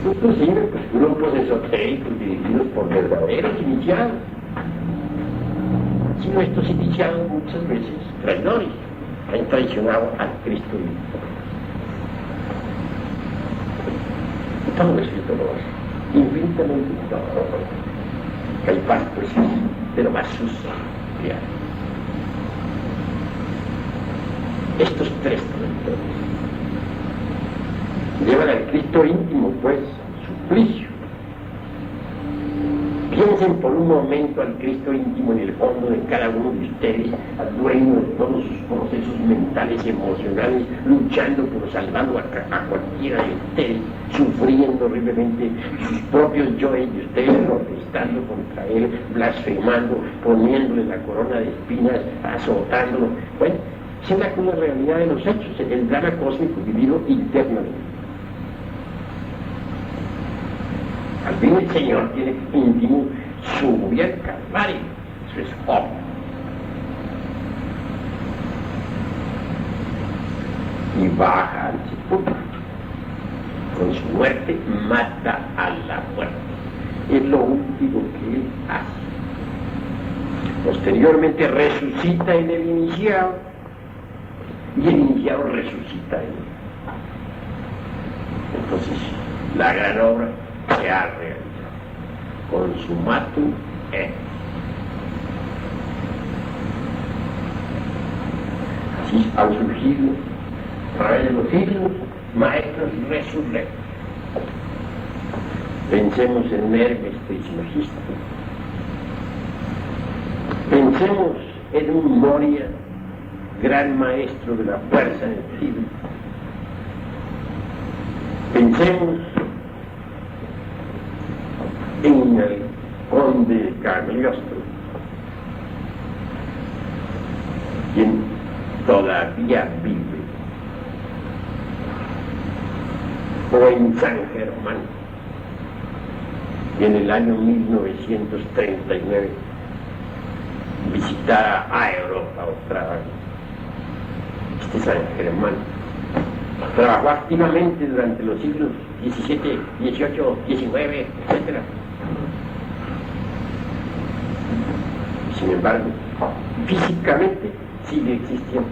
Inclusive pues, grupos esotéricos dirigidos por verdaderos iniciados. Sino estos iniciados muchas veces traidores, han traicionado al Cristo vivo. Todo eso es doloroso, infinitamente doloroso. Caifás pues es de lo más sucio que hay. Estos tres traidores llevan al Cristo íntimo pues a su suplicio. Piensen por un momento al Cristo íntimo en el fondo de cada uno de ustedes, al dueño de todos sus procesos mentales y emocionales, luchando por salvarlo a cualquiera de ustedes, sufriendo horriblemente sus propios yoes de ustedes, protestando contra él, blasfemando, poniéndole la corona de espinas, azotándolo. Bueno, esa es la cruda realidad de los hechos, el drama cósmico vivido internamente. Al fin el Señor tiene íntimo subir al Calvario, eso es obvio. Y baja al sepulcro. Con su muerte mata a la muerte. Es lo último que él hace. Posteriormente resucita en el iniciado y el iniciado resucita en él. Entonces, la gran obra se ha realizado. Consumatum est. Así han surgido a través de los siglos maestros resurrectos. Pensemos en Hermes Trismegisto. Pensemos en un Moria, gran maestro de la fuerza en el siglo. Pensemos en el conde Cagliostro, quien todavía vive, o en San Germán, y en el año 1939 visitara a Europa otra vez. Este San Germán trabajó activamente durante los siglos XVII, XVIII, XIX, etc. Sin embargo, físicamente sigue existiendo.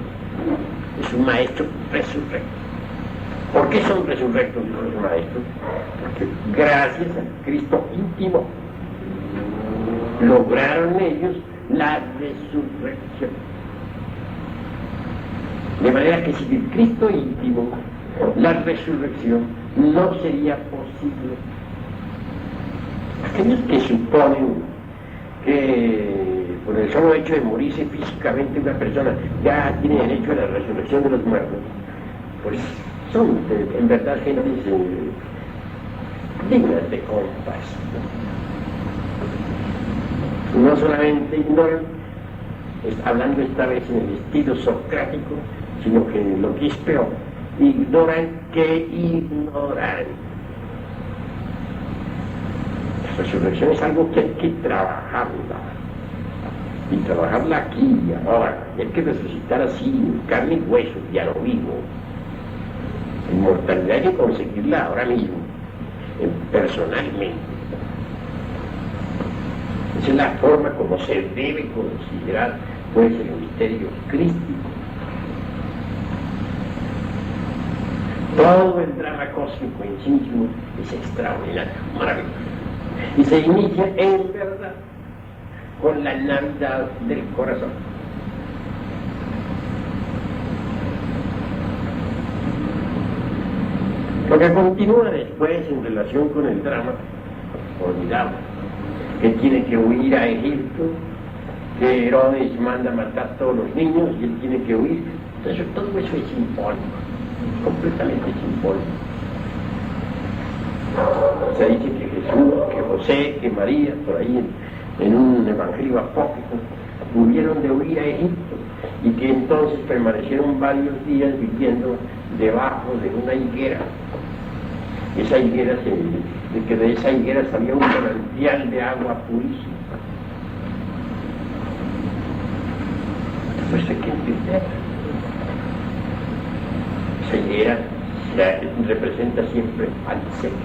Es un maestro resurrecto. ¿Por qué son resurrectos los maestros? Porque gracias al Cristo íntimo lograron ellos la resurrección. De manera que sin el Cristo íntimo, la resurrección no sería posible. Aquellos que suponen que por el solo hecho de morirse físicamente una persona ya tiene derecho a la resurrección de los muertos, pues son en verdad gentes dignas de compasión. No solamente ignoran, hablando esta vez en el estilo socrático, sino que lo que es peor, ignoran que ignoran. La resurrección es algo que hay que trabajarla, y trabajarla aquí y ahora. Y hay que resucitar así, en carne y hueso, y a lo vivo. La inmortalidad hay que conseguirla ahora mismo, personalmente. Esa es la forma como se debe considerar pues el misterio crístico. Todo el drama cósmico en sí mismo es extraordinario, maravilloso. Y se inicia en verdad con la Navidad del corazón. Lo que continúa después en relación con el drama, formidable, que tiene que huir a Egipto, que Herodes manda matar a todos los niños y él tiene que huir. Entonces todo eso es simbólico, completamente simbólico. Se dice que Jesús, que José, que María, por ahí en un evangelio apócrifo, hubieron de huir a Egipto y que entonces permanecieron varios días viviendo debajo de una higuera. Esa higuera de que de esa higuera salía un manantial de agua purísima. Pues hay que entender. Esa higuera representa siempre al sexo,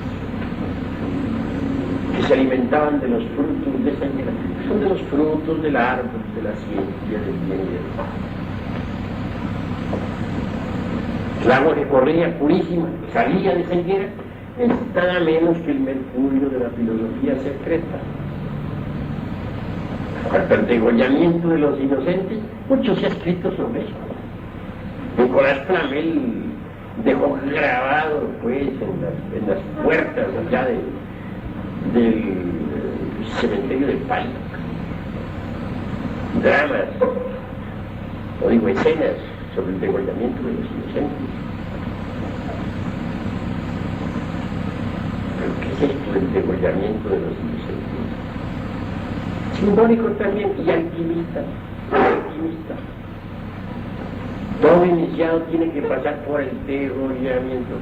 que se alimentaban de los frutos de esa higuera. Son de los frutos del árbol de la ciencia del bien y del mal. El agua que corría purísima, que salía de esa higuera, es nada menos que el mercurio de la filosofía secreta. Cuanto al degollamiento de los inocentes, mucho se ha escrito sobre eso. Nicolás Flamel dejó grabado, pues, en las puertas allá del cementerio de Pali, dramas, o digo, escenas sobre el degollamiento de los inocentes. ¿Pero qué es esto del degollamiento de los inocentes? Simbólico también y alquimista. Todo iniciado tiene que pasar por el degollamiento.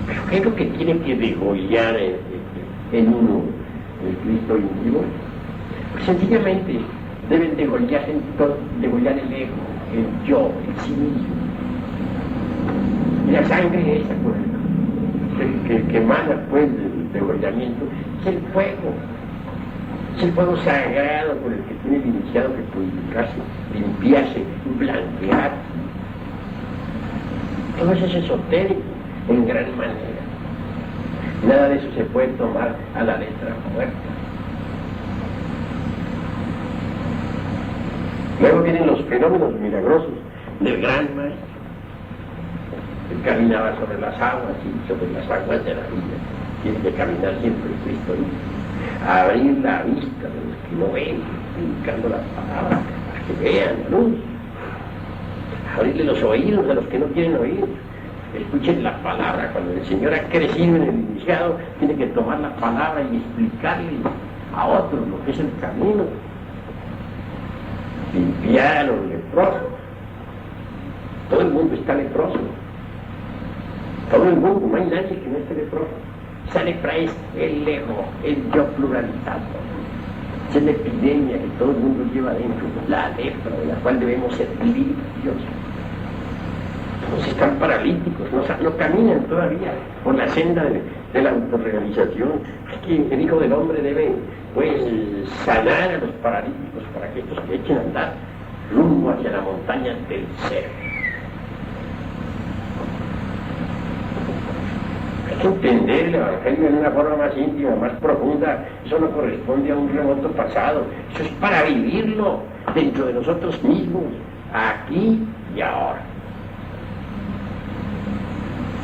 ¿Pero qué es lo que tiene que degollar en uno el Cristo íntimo? Pues sencillamente deben degollar el ego, el yo, el sí mismo. Y la sangre esa que emana pues del degollamiento es el fuego. Es el fuego sagrado por el que tiene el iniciado que purificarse, limpiarse, blanquear. Todo eso es esotérico en gran manera. Nada de eso se puede tomar a la letra muerta. Luego vienen los fenómenos milagrosos del gran maestro. Él caminaba sobre las aguas y sobre las aguas de la vida. Tiene que caminar siempre el Cristo, ¿no? Abrir la vista de los que no ven, indicando las palabras para que vean la luz. Abrirle los oídos a los que no quieren oír. Escuchen la palabra. Cuando el Señor ha crecido en el iniciado, tiene que tomar la palabra y explicarle a otros lo que es el camino. Limpiar a los leprosos. Todo el mundo está leproso. Todo el mundo, no hay nadie que no esté leproso. Esa lepra es el ego, el yo pluralizado. Esa es la epidemia que todo el mundo lleva dentro, la lepra de la cual debemos ser limpios. Todos están paralíticos, no caminan todavía por la senda de la autorrealización. Es que el Hijo del Hombre debe, pues, sanar a los paralíticos para que estos se echen a andar rumbo hacia la montaña del ser. Hay que entender el Evangelio en una forma más íntima, más profunda. Eso no corresponde a un remoto pasado. Eso es para vivirlo dentro de nosotros mismos, aquí y ahora.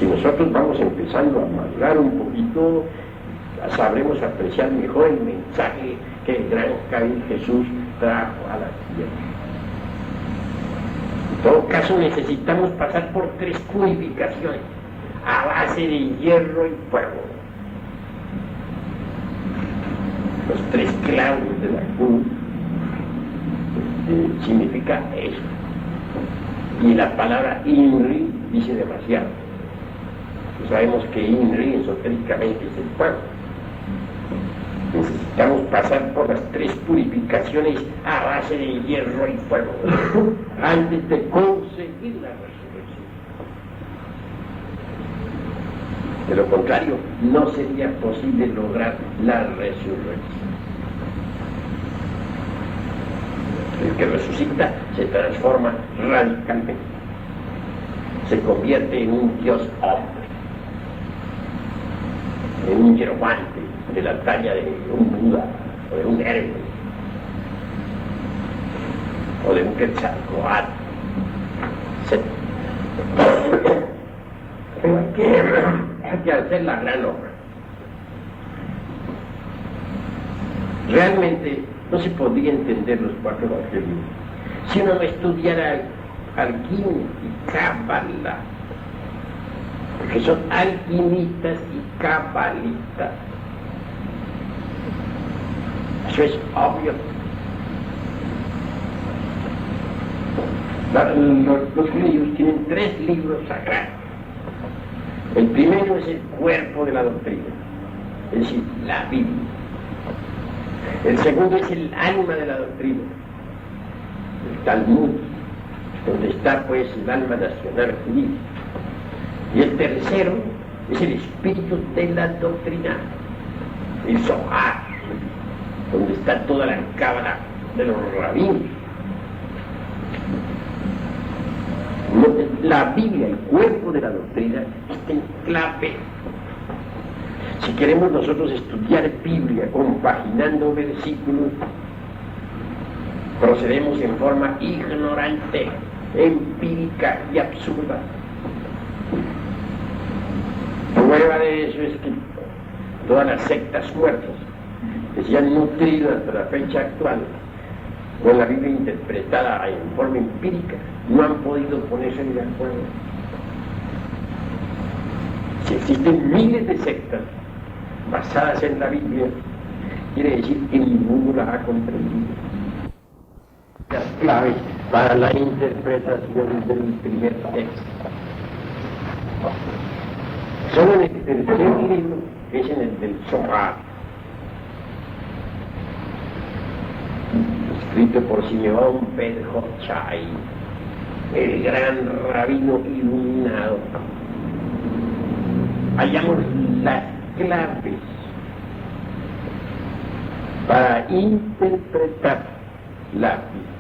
Si nosotros vamos empezando a madurar un poquito, sabremos apreciar mejor el mensaje que el gran Cabil Jesús trajo a la tierra. En todo caso, necesitamos pasar por 3 purificaciones a base de hierro y fuego. Los 3 clavos de la cruz significa eso. Y la palabra INRI dice demasiado. Sabemos que INRI esotéricamente es el fuego. Necesitamos pasar por las 3 purificaciones a base de hierro y fuego antes de conseguir la resurrección. De lo contrario, no sería posible lograr la resurrección. El que resucita se transforma radicalmente. Se convierte en un Dios hombre, en un hierophante de la talla de un Buda o de un Hércules o de un Quetzalcóatl, etc. Pero hay que hacer la gran obra. Realmente no se podría entender los 4 evangelios si uno no estudiara alquimia y cábala, porque son alquimistas y cabalistas. Eso es obvio. Los judíos tienen 3 libros sagrados. El primero es el cuerpo de la doctrina, es decir, la Biblia. El segundo es el alma de la doctrina, el Talmud, donde está pues el alma nacional judía. Y el tercero es el espíritu de la doctrina, el Zohar, donde está toda la cábala de los rabinos. La Biblia, el cuerpo de la doctrina, está en clave. Si queremos nosotros estudiar Biblia compaginando versículos, procedemos en forma ignorante, empírica y absurda. Prueba de eso es que todas las sectas muertas que se han nutrido hasta la fecha actual con la Biblia interpretada en forma empírica no han podido ponerse de acuerdo. Si existen miles de sectas basadas en la Biblia, quiere decir que ninguno las ha comprendido. Las claves para la interpretación del primer texto son en el tercer libro, que es en el del Zohar, escrito por Simeón ben Jochai, el gran rabino iluminado. Hallamos las claves para interpretar la Biblia.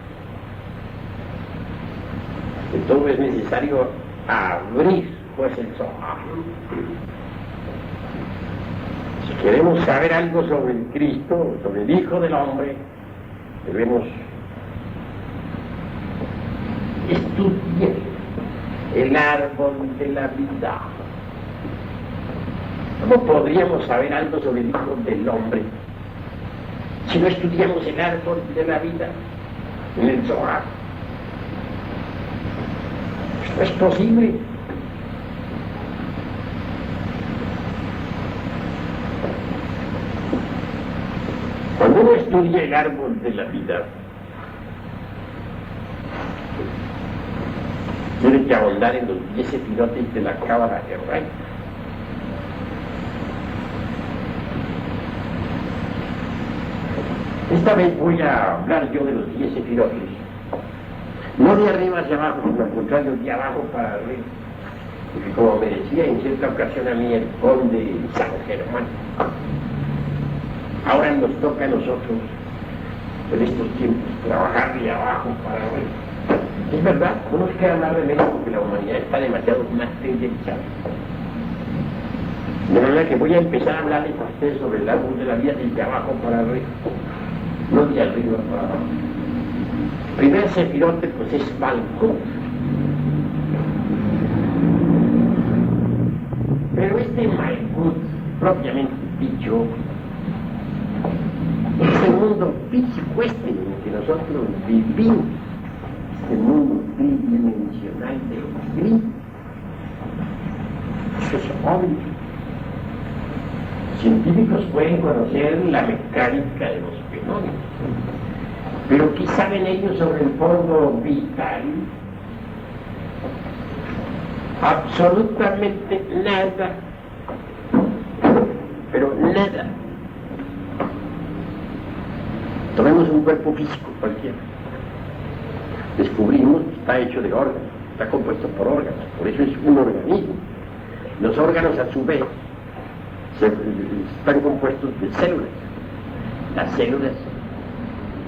Entonces es necesario abrir pues el Zohar. Si queremos saber algo sobre el Cristo, sobre el Hijo del Hombre, debemos estudiar el árbol de la vida. ¿Cómo podríamos saber algo sobre el Hijo del Hombre si no estudiamos el árbol de la vida en el Zohar? Esto es posible. Cuando uno estudia el árbol de la vida, tiene que ahondar en los 10 sefirotes de la cábala hebraica. Esta vez voy a hablar yo de los 10 sefirotes, no de arriba hacia abajo, sino al contrario, de abajo para arriba. Porque como me decía en cierta ocasión a mí el conde San Germán, ahora nos toca a nosotros, en estos tiempos, trabajar de abajo para arriba. Es verdad, no nos queda nada de menos porque la humanidad está demasiado materializada. De manera que voy a empezar a hablarles a ustedes sobre el árbol de la vida desde abajo para arriba, no de arriba para abajo. Primer sefirote pues es Malkut. Pero este Malkut, propiamente dicho, este mundo físico este en el que nosotros vivimos, este mundo tridimensional de los gringos, eso es obvio. Científicos pueden conocer la mecánica de los fenómenos, pero ¿qué saben ellos sobre el fondo vital? Absolutamente nada, pero nada. Tomemos un cuerpo físico cualquiera. Descubrimos que está hecho de órganos, está compuesto por órganos, por eso es un organismo. Los órganos a su vez están compuestos de células. Las células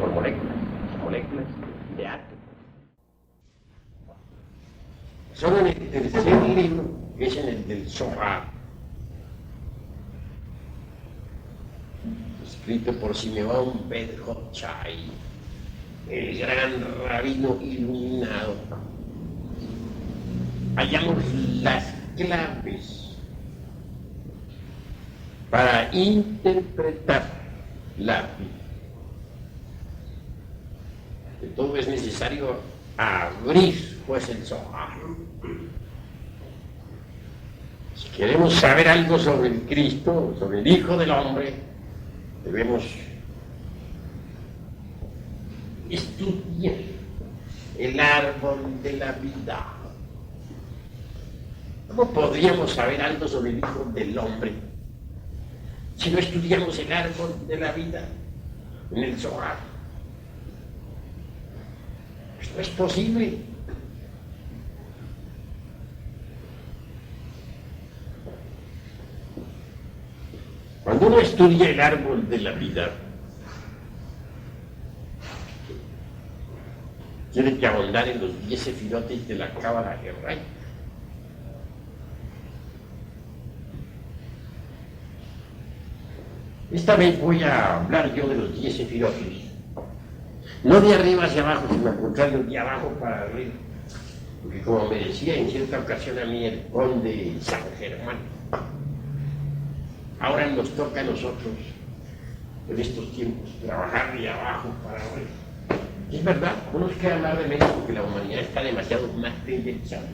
por moléculas, las moléculas de átomos. Son en el tercer libro, que es en el del Zohar, escrito por Simeón ben Jochai, el gran rabino iluminado. Hallamos las claves para interpretar la Biblia. Entonces es necesario abrir pues el Zohar. Si queremos saber algo sobre el Cristo, sobre el Hijo del Hombre, debemos estudiar el árbol de la vida. ¿Cómo podríamos saber algo sobre el Hijo del Hombre si no estudiamos el árbol de la vida en el Zohar? Pues no es posible. Cuando uno estudia el árbol de la vida, tiene que ahondar en los 10 sefirotes de la Cábala hebraica. Esta vez voy a hablar yo de los 10 sefirotes, no de arriba hacia abajo, sino al contrario, de abajo para arriba. Porque como me decía en cierta ocasión a mí el conde San Germán, ahora nos toca a nosotros, en estos tiempos, trabajar de abajo para arriba. Es verdad, no nos queda hablar de menos porque la humanidad está demasiado materializada.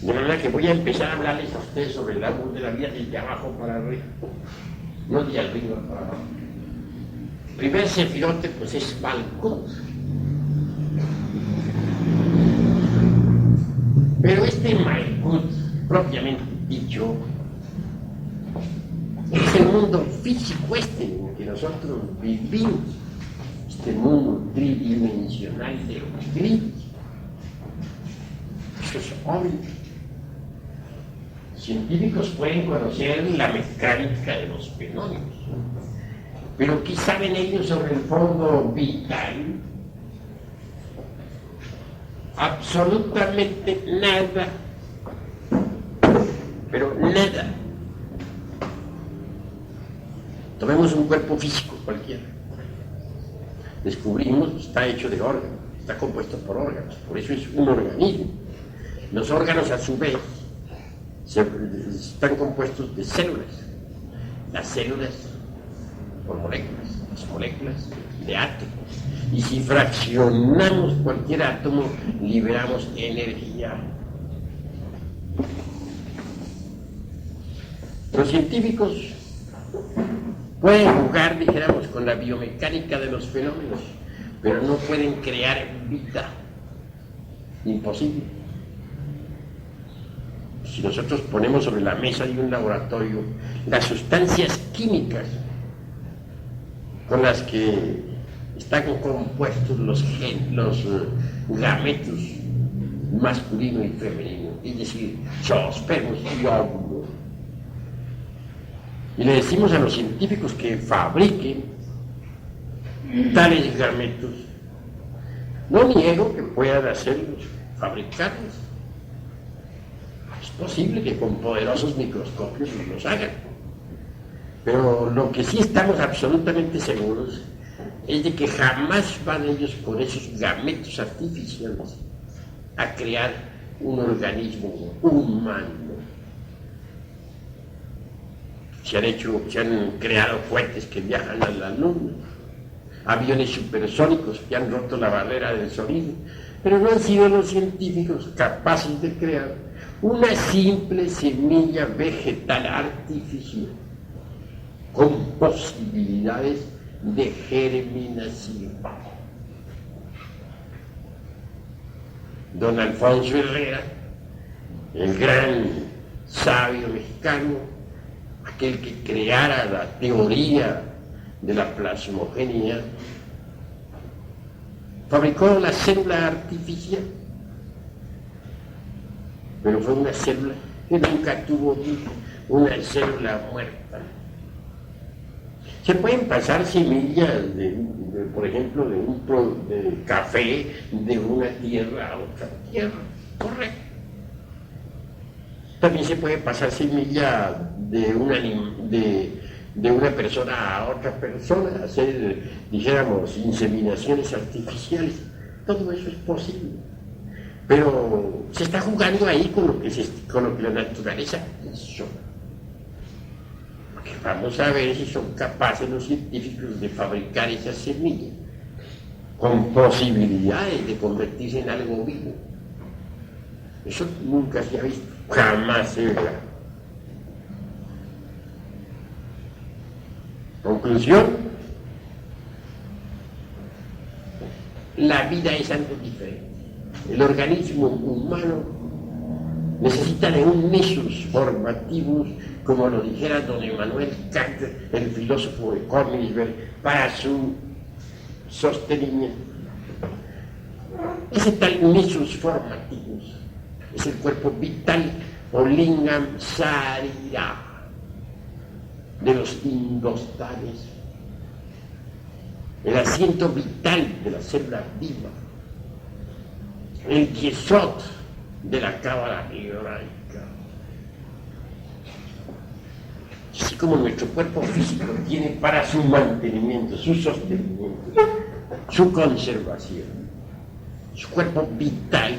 De manera que voy a empezar a hablarles a ustedes sobre el árbol de la vida desde abajo para arriba, no de arriba para abajo. El primer sefirote pues es Malkut. Pero este Malkut, propiamente dicho, es el mundo físico en el que nosotros vivimos, este mundo tridimensional de los gritos. Eso es obvio. Científicos pueden conocer la mecánica de los fenómenos, pero ¿qué saben ellos sobre el fondo vital? Absolutamente nada, pero nada. Tomemos un cuerpo físico cualquiera. Descubrimos que está hecho de órganos, está compuesto por órganos, por eso es un organismo. Los órganos a su vez están compuestos de células, las células por moléculas, las moléculas de átomos. Y si fraccionamos cualquier átomo, liberamos energía. Los científicos pueden jugar, dijéramos, con la biomecánica de los fenómenos, pero no pueden crear vida. Imposible. Si nosotros ponemos sobre la mesa de un laboratorio las sustancias químicas con las que están compuestos los gametos masculino y femenino, es decir, zoospermos y óvulos, y le decimos a los científicos que fabriquen tales gametos, no niego que puedan hacerlos, fabricarlos. Es posible que con poderosos microscopios los hagan, pero lo que sí estamos absolutamente seguros es de que jamás van ellos con esos gametos artificiales a crear un organismo humano. Se han creado cohetes que viajan a la luna, aviones supersónicos que han roto la barrera del sonido, pero no han sido los científicos capaces de crear una simple semilla vegetal artificial con posibilidades de germinación. Don Alfonso Herrera, el gran sabio mexicano, aquel que creara la teoría de la plasmogenia, fabricó la célula artificial, pero fue una célula que nunca tuvo vida, una célula muerta. Se pueden pasar semillas, por ejemplo, de café de una tierra a otra tierra, correcto. También se puede pasar semilla de una persona a otra persona, hacer, dijéramos, inseminaciones artificiales. Todo eso es posible. Pero se está jugando ahí con lo que la naturaleza hizo. Porque vamos a ver si son capaces los científicos de fabricar esas semillas con posibilidades de convertirse en algo vivo. Eso nunca se ha visto, jamás se verá. Conclusión: la vida es algo diferente. El organismo humano necesita de un mesus formativus, como lo dijera don Emmanuel Kant, el filósofo de Königsberg, para su sostenimiento. Ese tal mesus formativus es el cuerpo vital o lingam sarira de los indostales, el asiento vital de la célula viva, el yesod de la cábala hebraica. Así como nuestro cuerpo físico tiene para su mantenimiento, su sostenimiento, su conservación, su cuerpo vital,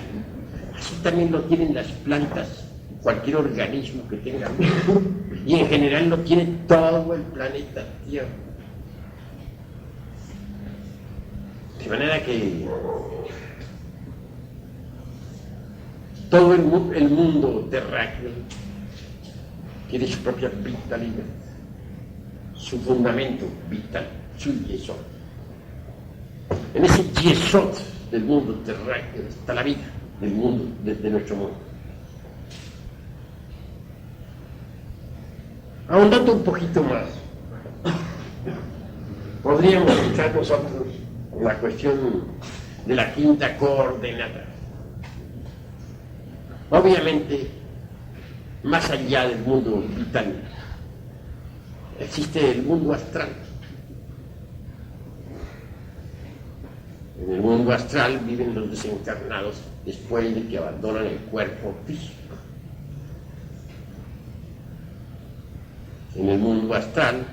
así también lo tienen las plantas, cualquier organismo que tenga vida, y en general lo tiene todo el planeta Tierra. De manera que todo el mundo terráqueo tiene su propia vitalidad, su fundamento vital, su yesod. En ese yesod del mundo terráqueo está la vida del mundo, de nuestro mundo. Ahondando un poquito más, podríamos escuchar nosotros la cuestión de la quinta coordenada. Obviamente, más allá del mundo vital, existe el mundo astral. En el mundo astral viven los desencarnados después de que abandonan el cuerpo físico. En el mundo astral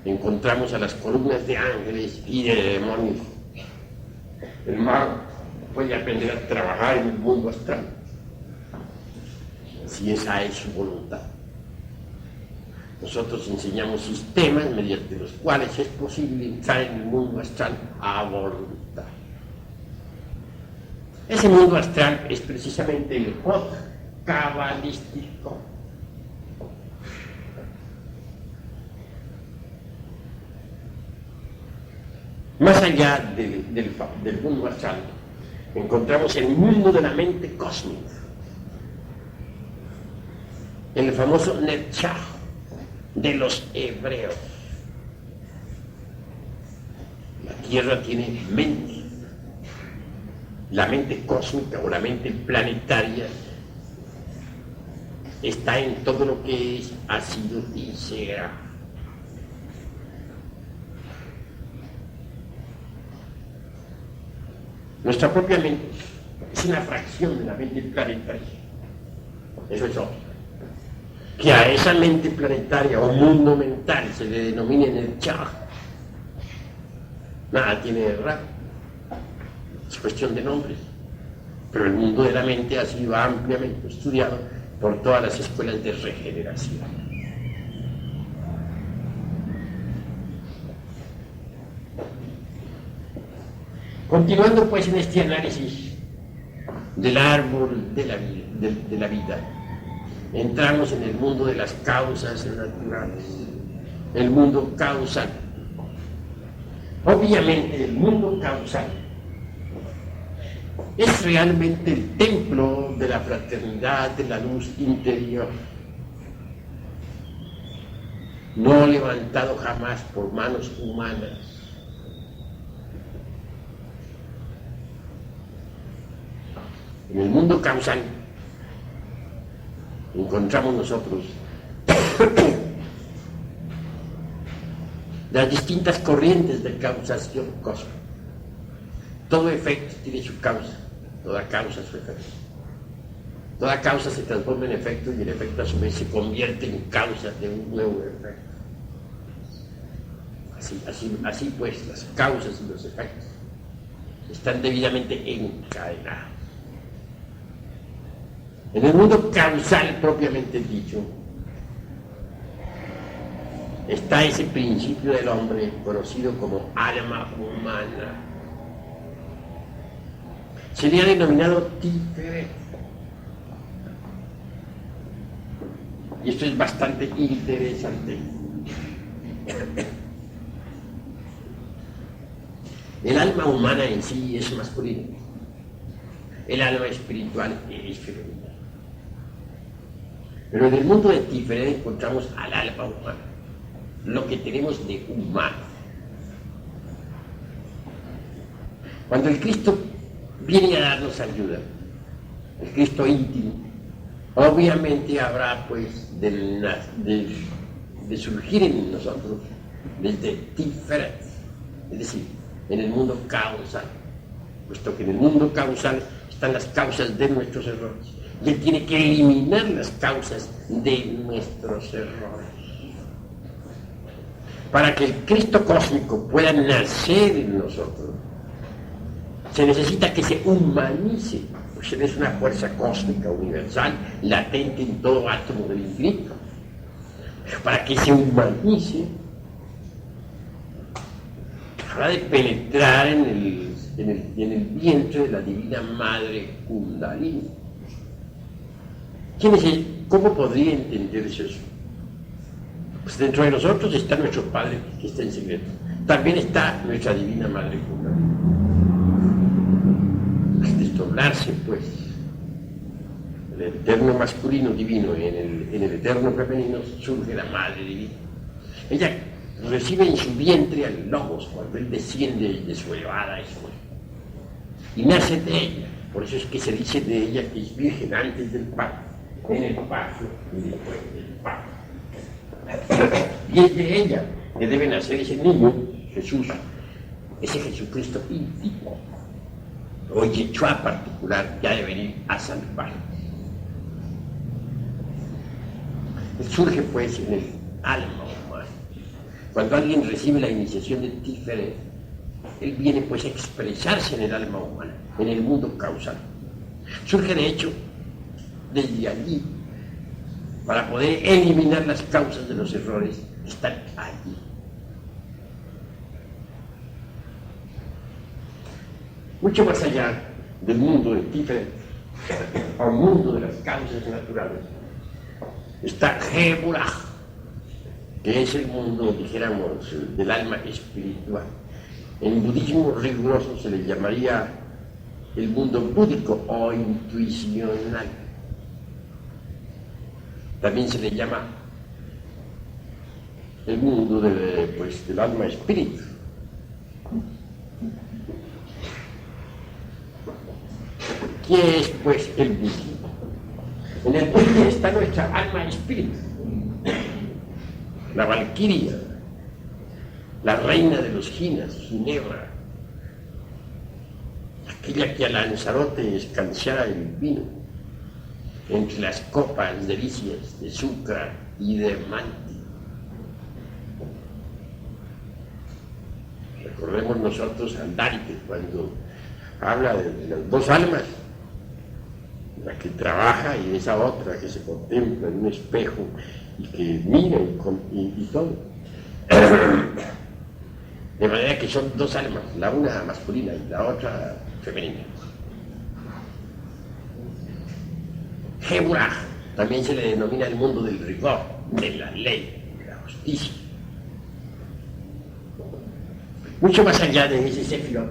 encontramos a las columnas de ángeles y de demonios. El mago puede aprender a trabajar en el mundo astral, si esa es su voluntad. Nosotros enseñamos sistemas mediante los cuales es posible entrar en el mundo astral a voluntad. Ese mundo astral es precisamente el Jod cabalístico. Más allá del mundo astral, encontramos el mundo de la mente cósmica, el famoso Netzach de los hebreos. La Tierra tiene mente. La mente cósmica o la mente planetaria está en todo lo que es, ha sido y será. Nuestra propia mente es una fracción de la mente planetaria. Eso es obvio. Que a esa mente planetaria o mundo mental se le denomine Netzach, nada tiene de raro. Es cuestión de nombres. Pero el mundo de la mente ha sido ampliamente estudiado por todas las escuelas de regeneración. Continuando pues en este análisis del árbol de la vida, entramos en el mundo de las causas naturales, el mundo causal. Obviamente el mundo causal es realmente el templo de la fraternidad, de la luz interior, no levantado jamás por manos humanas. En el mundo causal encontramos nosotros las distintas corrientes de causación cósmica. Todo efecto tiene su causa, toda causa su efecto. Toda causa se transforma en efecto y el efecto a su vez se convierte en causa de un nuevo efecto. Así pues, las causas y los efectos están debidamente encadenados. En el mundo causal propiamente dicho, está ese principio del hombre conocido como alma humana. Sería denominado Tiferet. Y esto es bastante interesante. El alma humana en sí es masculina. El alma espiritual es femenina. Pero en el mundo de Tiferet encontramos al alma humana, lo que tenemos de humano. Cuando el Cristo viene a darnos ayuda, el Cristo íntimo, obviamente habrá pues de surgir en nosotros desde Tiferet, es decir, en el mundo causal, puesto que en el mundo causal están las causas de nuestros errores, y Él tiene que eliminar las causas de nuestros errores. Para que el Cristo cósmico pueda nacer en nosotros, se necesita que se humanice, pues Él es una fuerza cósmica universal, latente en todo átomo del infinito. Para que se humanice, habrá de penetrar en el vientre de la divina madre Kundalini. ¿Quién es él? ¿Cómo podría entenderse eso? Pues dentro de nosotros está nuestro Padre que está en secreto. También está nuestra divina madre Kundalini. Al desdoblarse, pues, el eterno masculino divino en el eterno femenino, surge la madre divina. Ella recibe en su vientre al Logos cuando él desciende de su elevada escuela y nace de ella. Por eso es que se dice de ella que es virgen antes del parto, en el parto y después del parto. Y es de ella que debe nacer ese niño, Jesús, ese Jesucristo íntimo, o Yeshua particular, que ha de venir a salvar. Él surge pues en el alma humana. Cuando alguien recibe la iniciación de Tiferet, él viene pues a expresarse en el alma humana, en el mundo causal. Surge de hecho desde allí, para poder eliminar las causas de los errores que están allí. Mucho más allá del mundo de Tiferet, al mundo de las causas naturales, está Geburah, que es el mundo, dijéramos, del alma espiritual. En budismo riguroso se le llamaría el mundo búdico o intuicional. También se le llama el mundo del alma espíritu. ¿Qué es pues el budismo? En el budismo está nuestra alma espíritu, la Valquiria, la reina de los Ginas, Ginebra, aquella que a Lanzarote escanciara el vino entre las copas delicias de Sucra y de Manti. Recordemos nosotros a Dante cuando habla de las dos almas, la que trabaja y esa otra que se contempla en un espejo y que mira y todo. De manera que son dos almas, la una masculina y la otra femenina. Geburah también se le denomina el mundo del rigor, de la ley, de la justicia. Mucho más allá de ese Sefirot,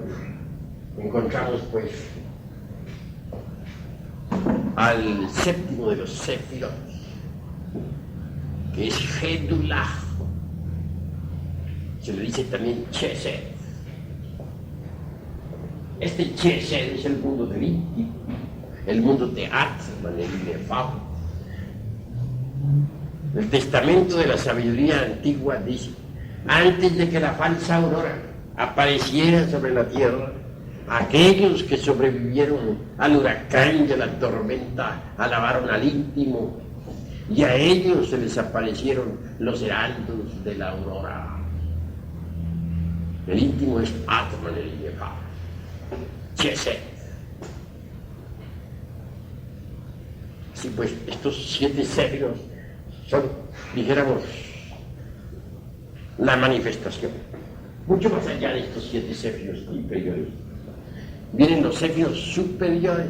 encontramos pues al séptimo de los Sefirot, que es Gedulah. Se le dice también Chesed. Este Chesed es el mundo del íntimo, el mundo de Atman, el Nefab. El testamento de la sabiduría antigua dice: antes de que la falsa aurora apareciera sobre la tierra, aquellos que sobrevivieron al huracán y a la tormenta alabaron al íntimo, y a ellos se les aparecieron los heraldos de la aurora. El íntimo es Atman, el Nefab, Chesed. Así pues, estos 7 Sefiros son, dijéramos, la manifestación. Mucho más allá de estos 7 Sefiros inferiores, vienen los Sefiros superiores.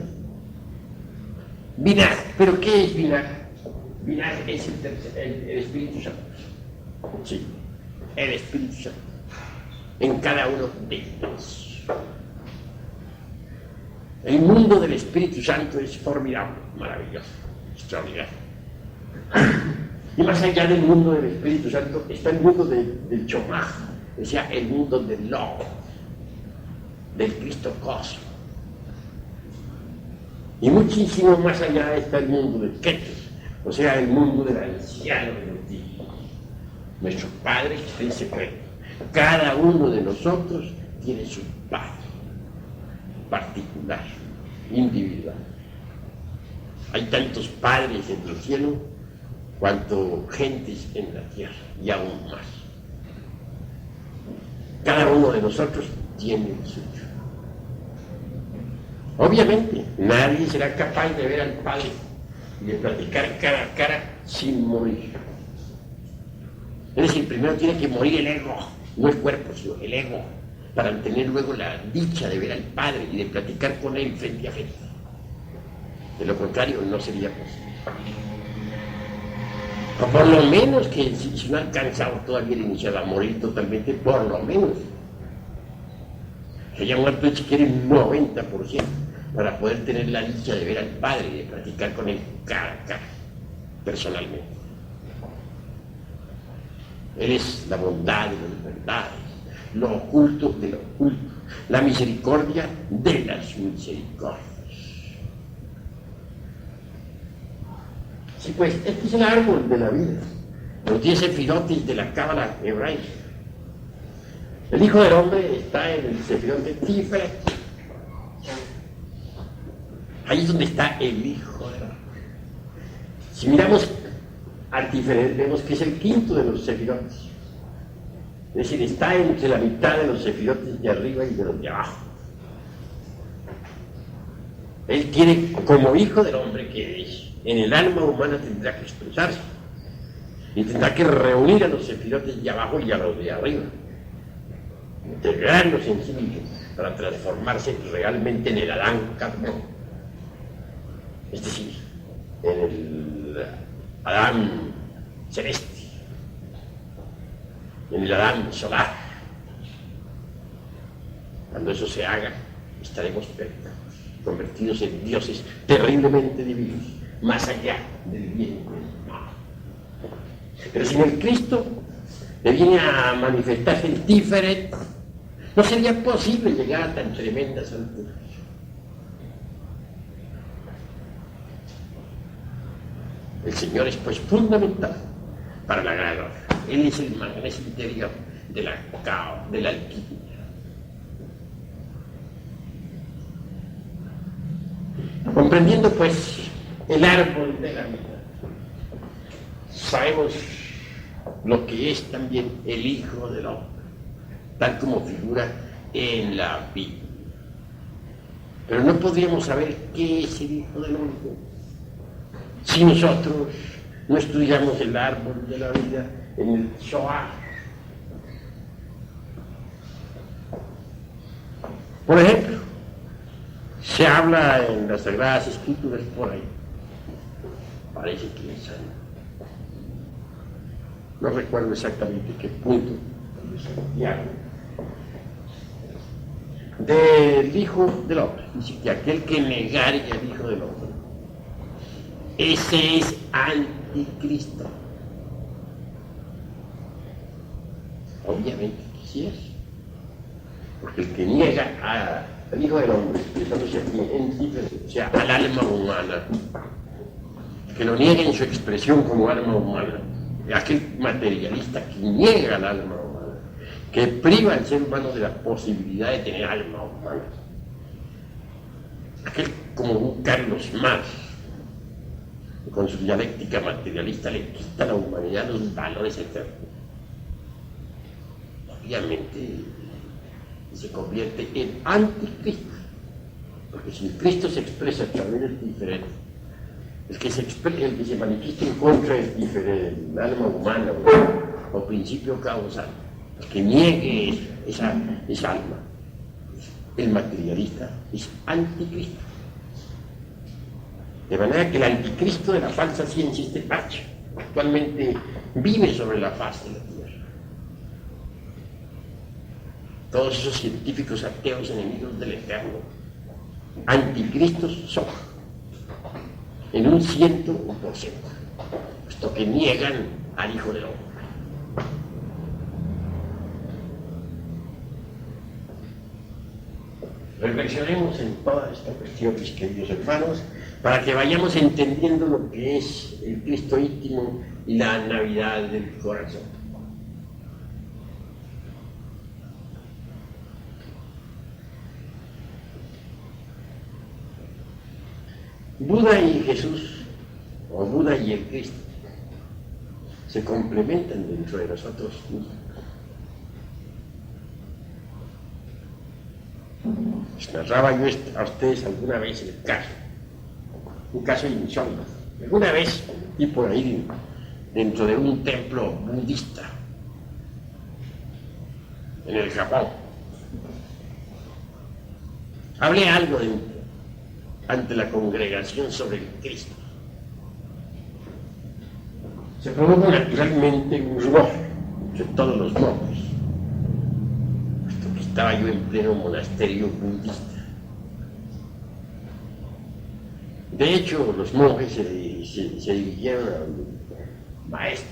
Binah, ¿pero qué es Binah? Binah es el Espíritu Santo. Sí, el Espíritu Santo. En cada uno de ellos. El mundo del Espíritu Santo es formidable, maravilloso, extraordinario. Y más allá del mundo del Espíritu Santo está el mundo del Chomaj, o sea, el mundo del Logo, del Cristo Cosmo. Y muchísimo más allá está el mundo del Ketes, o sea, el mundo del anciano de los días. Nuestro Padre que está en secreto. Cada uno de nosotros tiene su Padre particular, individual. Hay tantos padres en el cielo cuanto gentes en la tierra, y aún más. Cada uno de nosotros tiene el suyo. Obviamente, nadie será capaz de ver al Padre y de platicar cara a cara sin morir. Es decir, primero tiene que morir el ego, no el cuerpo, sino el ego, para tener luego la dicha de ver al Padre y de platicar con Él frente a frente. De lo contrario, no sería posible. O por lo menos que si no ha alcanzado todavía el iniciado a morir totalmente, por lo menos que haya muerto si quiere un 90%, para poder tener la dicha de ver al Padre y de platicar con Él cara a cara, personalmente. Él es la bondad de las verdades, lo oculto de lo oculto, la misericordia de las misericordias. Sí, pues, este es el árbol de la vida, los 10 sefirotes de la cábala hebraica. El Hijo del Hombre está en el sefirot de Tiferet. Ahí es donde está el Hijo del Hombre. Si miramos al Tiferet, vemos que es el quinto de los sefirotes. Es decir, está entre la mitad de los sefirotes de arriba y de los de abajo. Él tiene, como Hijo del Hombre que es, en el alma humana tendrá que expresarse y tendrá que reunir a los sefirotes de abajo y a los de arriba, integrarlos en sí mismo para transformarse realmente en el Adán carnal, es decir, en el Adán celeste, en el Adán solar. Cuando eso se haga, estaremos perfectos, convertidos en dioses terriblemente divinos, más allá del bien y del mal. Pero si en el Cristo le viene a manifestarse el Tiferet, no sería posible llegar a tan tremendas alturas. El Señor es pues fundamental para la gracia. Él es el magnes interior de la alquimia. Comprendiendo pues el árbol de la vida, sabemos lo que es también el Hijo del Hombre, tal como figura en la Biblia. Pero no podríamos saber qué es el Hijo del Hombre si nosotros no estudiamos el árbol de la vida en el Zohar. Por ejemplo, se habla en las Sagradas Escrituras por ahí, parece que es ahí, no recuerdo exactamente qué punto de Santiago, del Hijo del Hombre. Dice que aquel que negare al Hijo del Hombre, ese es anticristo. Obviamente que sí es, porque el que niega al Hijo del Hombre, expresándose aquí en Tiferet, o sea, al alma humana, que lo niega en su expresión como alma humana, aquel materialista que niega al alma humana, que priva al ser humano de la posibilidad de tener alma humana, aquel como un Carlos Marx, que con su dialéctica materialista le quita a la humanidad los valores eternos. Obviamente se convierte en anticristo, porque si el Cristo se expresa a través del Tiferet, el que se manifiesta en contra del Tiferet, el alma humana o principio causal, el que niegue esa alma, el materialista es anticristo. De manera que el anticristo de la falsa ciencia, este parche, actualmente vive sobre la faz de la tierra. Todos esos científicos ateos enemigos del Eterno, anticristos son, en un 100%. O puesto que niegan al Hijo del Hombre. Reflexionemos en toda esta cuestión, mis queridos hermanos, para que vayamos entendiendo lo que es el Cristo íntimo y la Navidad del corazón. Buda y Jesús, o Buda y el Cristo, se complementan dentro de nosotros mismos. Les narraba yo a ustedes alguna vez el caso, un caso insólito. Alguna vez y por ahí dentro de un templo budista en el Japón. Hablé algo ante la congregación sobre el Cristo. Se produjo naturalmente un rumor entre todos los monjes, puesto que estaba yo en pleno monasterio budista. De hecho, los monjes se dirigieron al maestro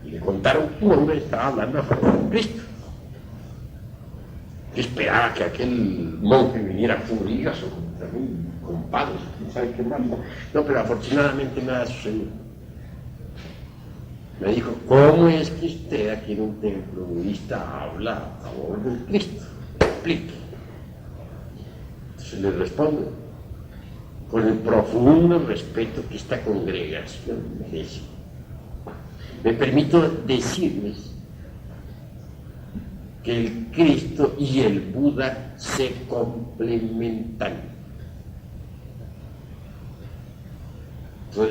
y le contaron que un hombre estaba hablando a favor de Cristo. Yo esperaba que aquel monje viniera furioso contra mí, con palos, quién sabe qué más. No, pero afortunadamente nada sucedió. Me dijo, ¿cómo es que usted aquí en un templo budista habla a favor del Cristo? Explique. Entonces le respondo, con el profundo respeto que esta congregación merece. Me permito decirles que el Cristo y el Buda se complementan.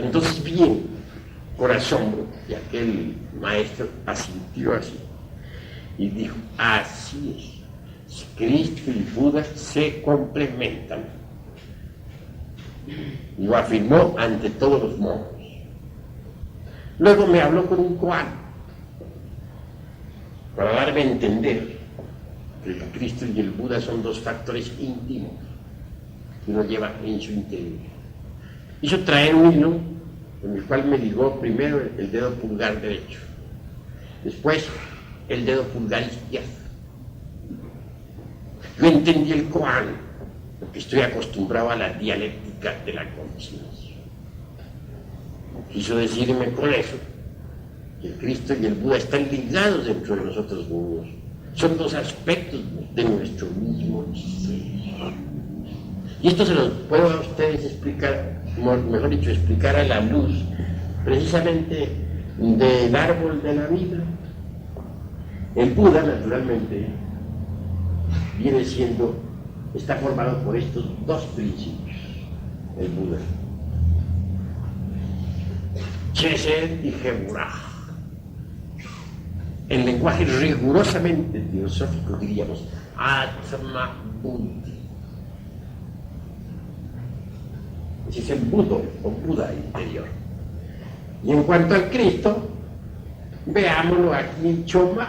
Entonces bien, por asombro, y aquel maestro asintió así y dijo, así es, Cristo y Buda se complementan. Y lo afirmó ante todos los monjes. Luego me habló con un koan para darme a entender que el Cristo y el Buda son dos factores íntimos que uno lleva en su interior. Hizo traer un hilo con el cual me ligó primero el dedo pulgar derecho, después el dedo pulgar izquierdo. Yo entendí el koan, porque estoy acostumbrado a la dialéctica de la conciencia. Quiso decirme con eso que el Cristo y el Buda están ligados dentro de nosotros mismos. Son dos aspectos de nuestro mismo ser. Y esto se los puedo a ustedes explicar, mejor dicho, explicar a la luz precisamente del árbol de la vida. El Buda, naturalmente, está formado por estos dos principios, el Buda. Chesed y Geburah. En lenguaje rigurosamente teosófico diríamos Atma Buddhi. Ese es el Budo o Buda interior. Y en cuanto al Cristo, veámoslo aquí en Chomaj,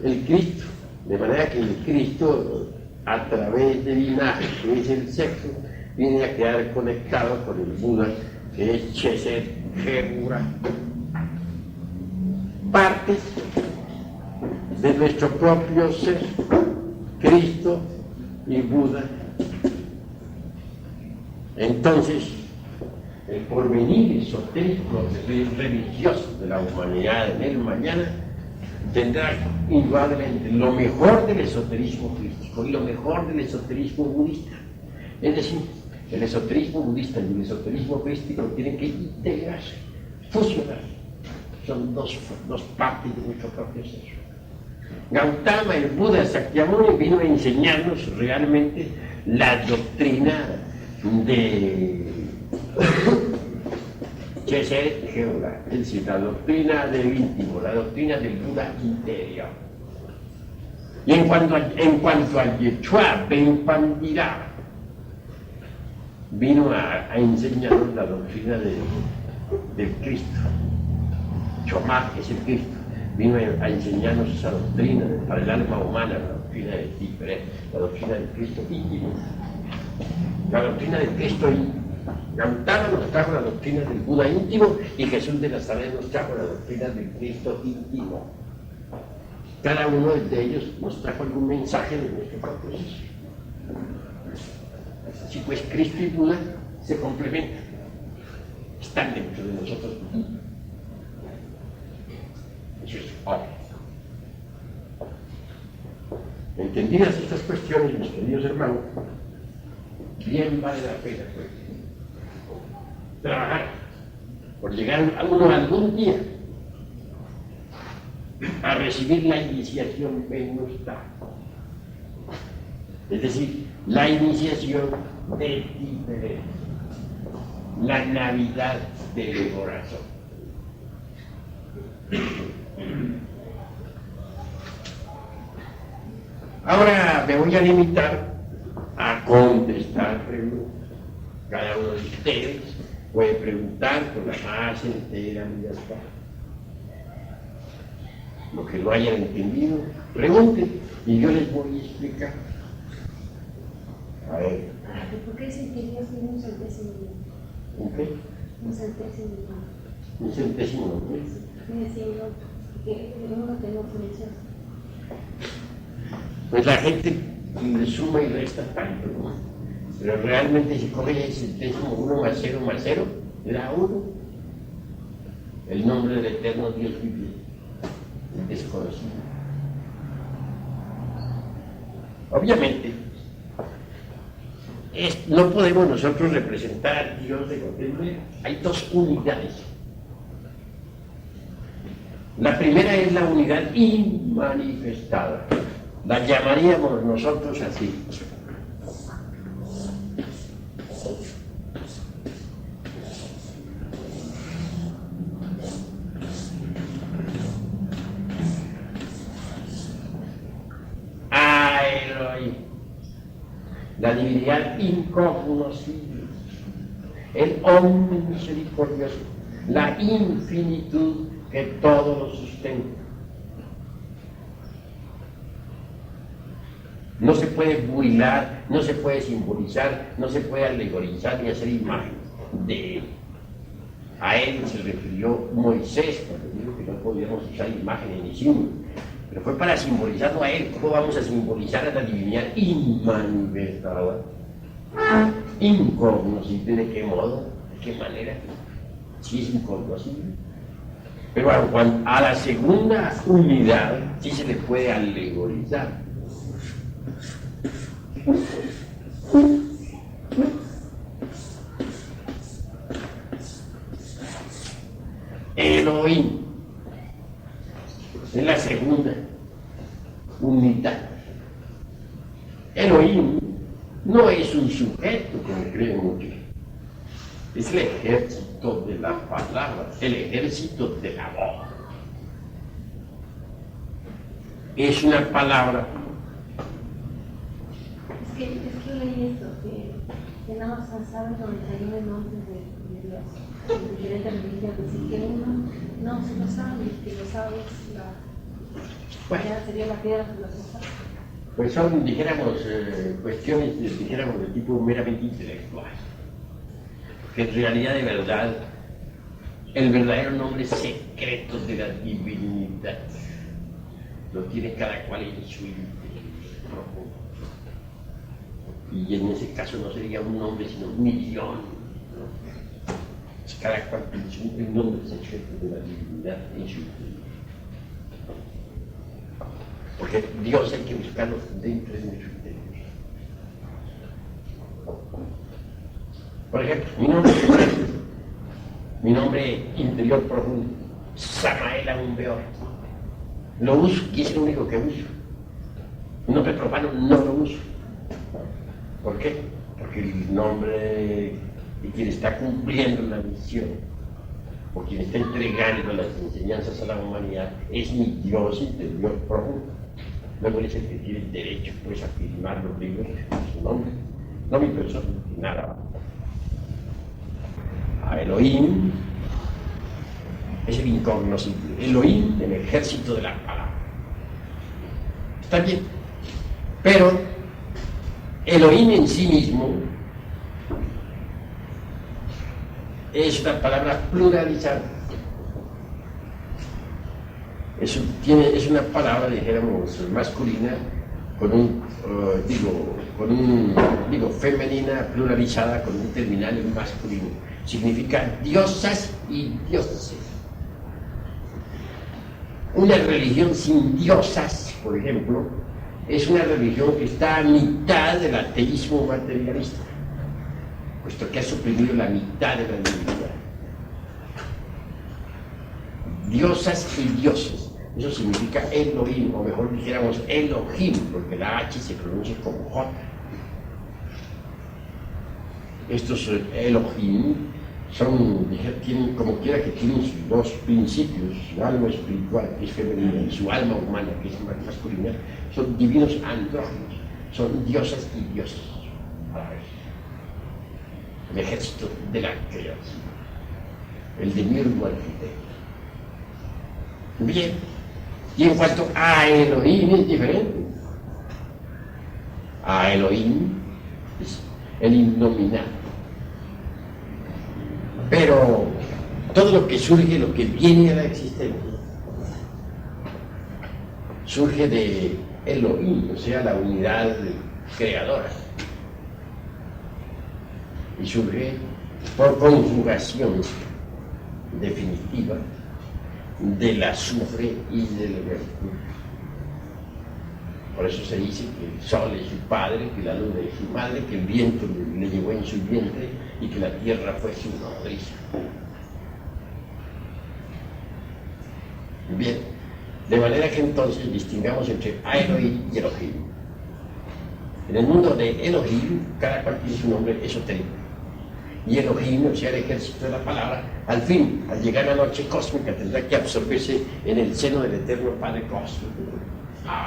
el Cristo. De manera que el Cristo, a través del linaje, que es el sexo, viene a quedar conectado con el Buda, que es Chesed Geburah. Partes de nuestro propio ser, Cristo y Buda. Entonces, el porvenir esotérico religioso de la humanidad en el mañana tendrá indudablemente lo mejor del esoterismo crístico y lo mejor del esoterismo budista. Es decir, el esoterismo budista y el esoterismo crístico tienen que integrarse, fusionarse. Son dos partes de nuestro propio ser. Gautama, el Buda Sakyamuni, vino a enseñarnos realmente la doctrina de Chesed Geburah, es decir, la doctrina del íntimo, la doctrina del Buda interior. Y en cuanto al Yechua Benpandira, vino a enseñarnos la doctrina del Cristo. Chomaj es el Cristo, vino a enseñarnos esa doctrina para el alma humana, la doctrina de Tiferet, la doctrina del Cristo íntimo. La doctrina del Cristo Gautama nos trajo las doctrinas del Buda íntimo y Jesús de Nazaret nos trajo las doctrinas del Cristo íntimo. Cada uno de ellos nos trajo algún mensaje de nuestro propio ser. Así pues, Cristo y Buda se complementan, están dentro de nosotros. Eso es obvio. Entendidas estas cuestiones, mis queridos hermanos, bien vale la pena pues, trabajar por llegar a uno algún día a recibir la iniciación Venusta, es decir, la iniciación de Tíberes, la Navidad del corazón. Ahora me voy a limitar a contestar preguntas. Cada uno de ustedes puede preguntar con la más entera libertad. Lo que no hayan entendido, pregunten y yo les voy a explicar. A ver.
¿Por qué sentirías un centésimo?
¿Un qué?
Un centésimo.
Un centésimo.
Viene siendo que uno tengo función.
Pues la gente le suma y resta tanto, ¿no? Pero realmente si coge el centésimo 1 más 0, le da 1. El nombre del eterno Dios viviente, el desconocido. Obviamente, no podemos nosotros representar al Dios de Gotember. Hay dos unidades. La primera es la unidad inmanifestada. La llamaríamos nosotros así. Elohim, la divinidad incognoscible, el hombre misericordioso, la infinitud que todo lo sustenta. No se puede burlar, no se puede simbolizar, no se puede alegorizar ni hacer imagen de él. A él se refirió Moisés cuando dijo que no podíamos usar imágenes ni símbolos, pero fue para simbolizarlo a él. ¿Cómo vamos a simbolizar a la divinidad inmanifestada? Incognoscible, ¿de qué modo? ¿De qué manera? Sí es incognoscible. Pero a la segunda unidad sí se le puede alegorizar. Elohim es la segunda unidad. Elohim no es un sujeto, como creen muchos. Es el ejército de la palabra, el ejército de la voz. Es una palabra.
Es que leí esto, que nada más saben 91 nombres de Dios, de diferentes religiones, y que uno no se lo sabe, y que lo sabe es la, sería la piedra filosofal.
Pues son, dijéramos, cuestiones, dijéramos, de tipo meramente intelectual. Que en realidad, de verdad, el verdadero nombre secreto de la divinidad lo tiene cada cual en su interior profundo. Y en ese caso no sería un nombre, sino un millón, ¿no? Cada cual tiene el nombre secreto de la divinidad en su interior. Porque Dios hay que buscarlo dentro de nuestro interior. Por ejemplo, mi nombre interior profundo, Samael Aumbeor. Lo uso, y es el único que uso. Un nombre profano no lo uso. ¿Por qué? Porque el nombre de quien está cumpliendo la misión, o quien está entregando las enseñanzas a la humanidad, es mi Dios interior profundo. Luego es el que tiene el derecho pues, a firmar los libros con su nombre, no mi persona, nada. A Elohim es el incognoscible, Elohim, el ejército de la palabra. Está bien, pero Elohim en sí mismo es una palabra pluralizada. Es una palabra, dijéramos, masculina, femenina pluralizada con un terminal en masculino. Significa diosas y dioses. Una religión sin diosas, por ejemplo, es una religión que está a mitad del ateísmo materialista, puesto que ha suprimido la mitad de la divinidad. Diosas y dioses. Eso significa Elohim, o mejor dijéramos Elohim, porque la H se pronuncia como J. Estos Elohim tienen, como quiera que tienen sus dos principios, su alma espiritual, que es femenina, y su alma humana, que es masculina, son divinos andróginos, son diosas y dioses a la vez. El ejército de la creación, el demiurgo arquitecto. Bien. Y en cuanto a Elohim es diferente. A Elohim es el innominado. Pero todo lo que surge, lo que viene a la existencia, surge de Elohim, o sea, la unidad creadora. Y surge por conjugación definitiva del azufre y del mercurio. Por eso se dice que el sol es su padre, que la luna es su madre, que el viento le llevó en su vientre y que la tierra fue su nodriza. Bien, de manera que entonces distingamos entre Elohim y Elohim. En el mundo de Elohim, cada cual tiene su nombre esotérico. Y Elohim, o sea, el ejército de la palabra, al fin, al llegar a la noche cósmica, tendrá que absorberse en el seno del eterno Padre Cósmico.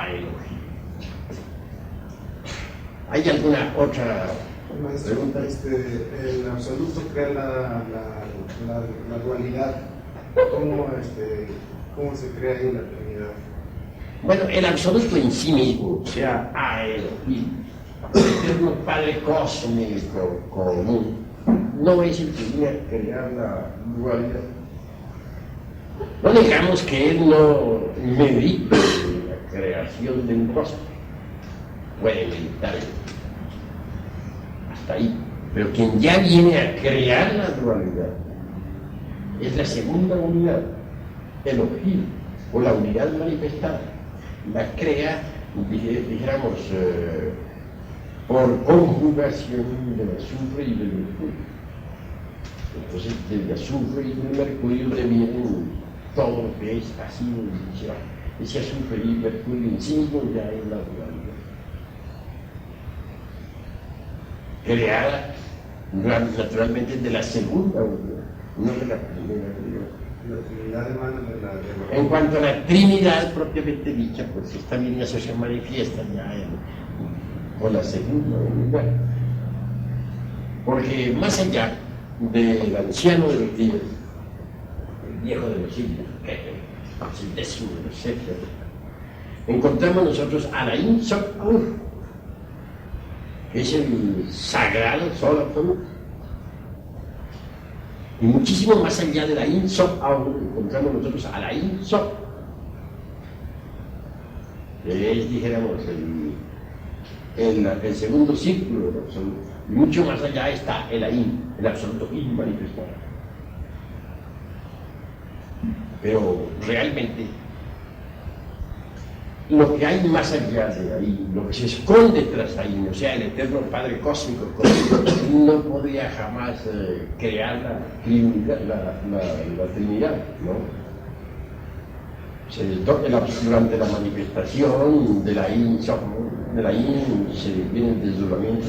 Elohim. ¿Hay alguna otra pregunta?
El absoluto crea la dualidad. ¿Cómo se crea ahí la Trinidad?
Bueno, el absoluto en sí mismo, o sea, Elohim, el eterno Padre Cósmico común, no es el que viene a crear la dualidad. No digamos que él no medita en la creación de un cosmos. Puede meditar hasta ahí. Pero quien ya viene a crear la dualidad es la segunda unidad, Elohim, o la unidad manifestada. La crea, dijéramos, por conjugación del azufre y del mercurio. Entonces, del azufre y del mercurio devienen todo lo que es así dimensional. Ese azufre y mercurio en sí mismo ya es la dualidad. Creada naturalmente de la segunda unidad, no de la primera unidad.
La Trinidad emana de la...
En cuanto a la Trinidad propiamente dicha, pues esta misma se manifiesta ya con la segunda unidad. Porque más allá del anciano de los días, el viejo de los siglos, que es el décimo de los sextos, encontramos nosotros a la Ein Sof Aur, que es el sagrado sol absoluto. Y muchísimo más allá de la Ein Sof Aur encontramos nosotros a la Ein Sof, que es, dijéramos, el segundo círculo del absoluto. Y mucho más allá está el Ain, el absoluto inmanifestado. Pero realmente, lo que hay más allá de ahí, lo que se esconde tras ahí, o sea, el eterno Padre Cósmico, no podría jamás crear la Trinidad, ¿no? Durante la manifestación de la Ein Sof, de la Ein se viene el desdoblamiento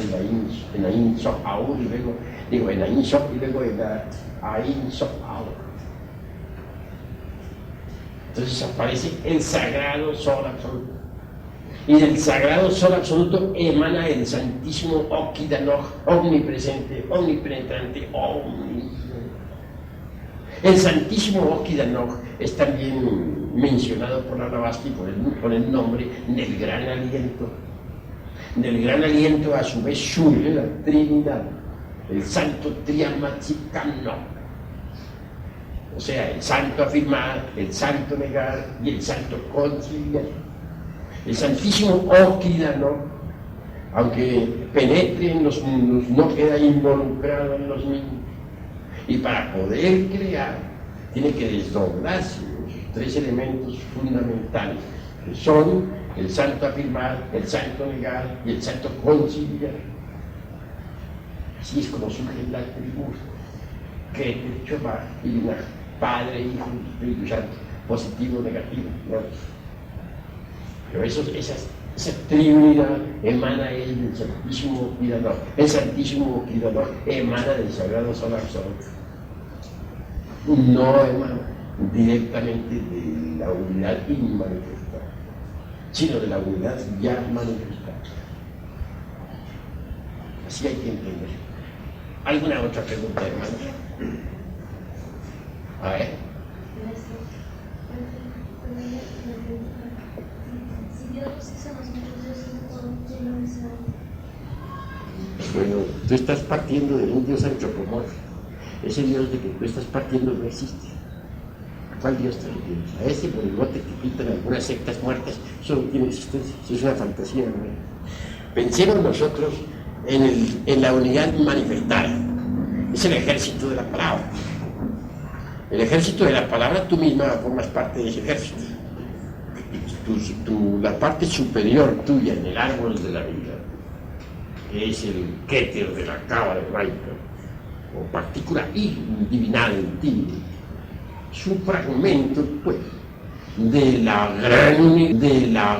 en la Ein Sof Aur, y luego, en la Ein Sof y luego en la Ein Sof Aur. Entonces aparece el sagrado sol absoluto. Y del sagrado sol absoluto emana el santísimo Okidanoj, omnipresente, omnipenetrante, omnisciente. El santísimo Okidanoj es también mencionado por la Blavatsky con el nombre del gran aliento. Del gran aliento a su vez surge la Trinidad, el santo Triamatzikamno, O sea, el santo afirmar, el santo negar y el santo conciliar. El Santísimo Oquidano, aunque penetre en los mundos, no queda involucrado en los mismos. Y para poder crear, tiene que desdoblarse los tres elementos fundamentales, que son el santo afirmar, el santo negar y el santo conciliar. Así es como surge la Trinidad, Keter, Jehová y Linaje, Padre, Hijo y Espíritu Santo, positivo, negativo, ¿no? Pero esa Trinidad emana del Santísimo Oquidano. El Santísimo Oquidano emana del Sagrado Sol Absoluto. No emana directamente de la unidad inmanifestada, sino de la unidad ya manifestada. Así hay que entender. ¿Alguna otra pregunta, hermano? A ver. Bueno, tú estás partiendo de un Dios antropomorfo. Ese Dios de que tú estás partiendo no existe. ¿A cuál Dios te refieres? A ese por el bote que pintan algunas sectas muertas. Eso no tiene existencia, eso es una fantasía, ¿no? Pensemos nosotros en la unidad manifestada. Es el ejército de la palabra. El ejército de la palabra, tú misma formas parte de ese ejército. La parte superior tuya en el árbol de la vida es el Keter de la cábala hebraica, o partícula divinal en ti. Es un fragmento, pues, de la gran unidad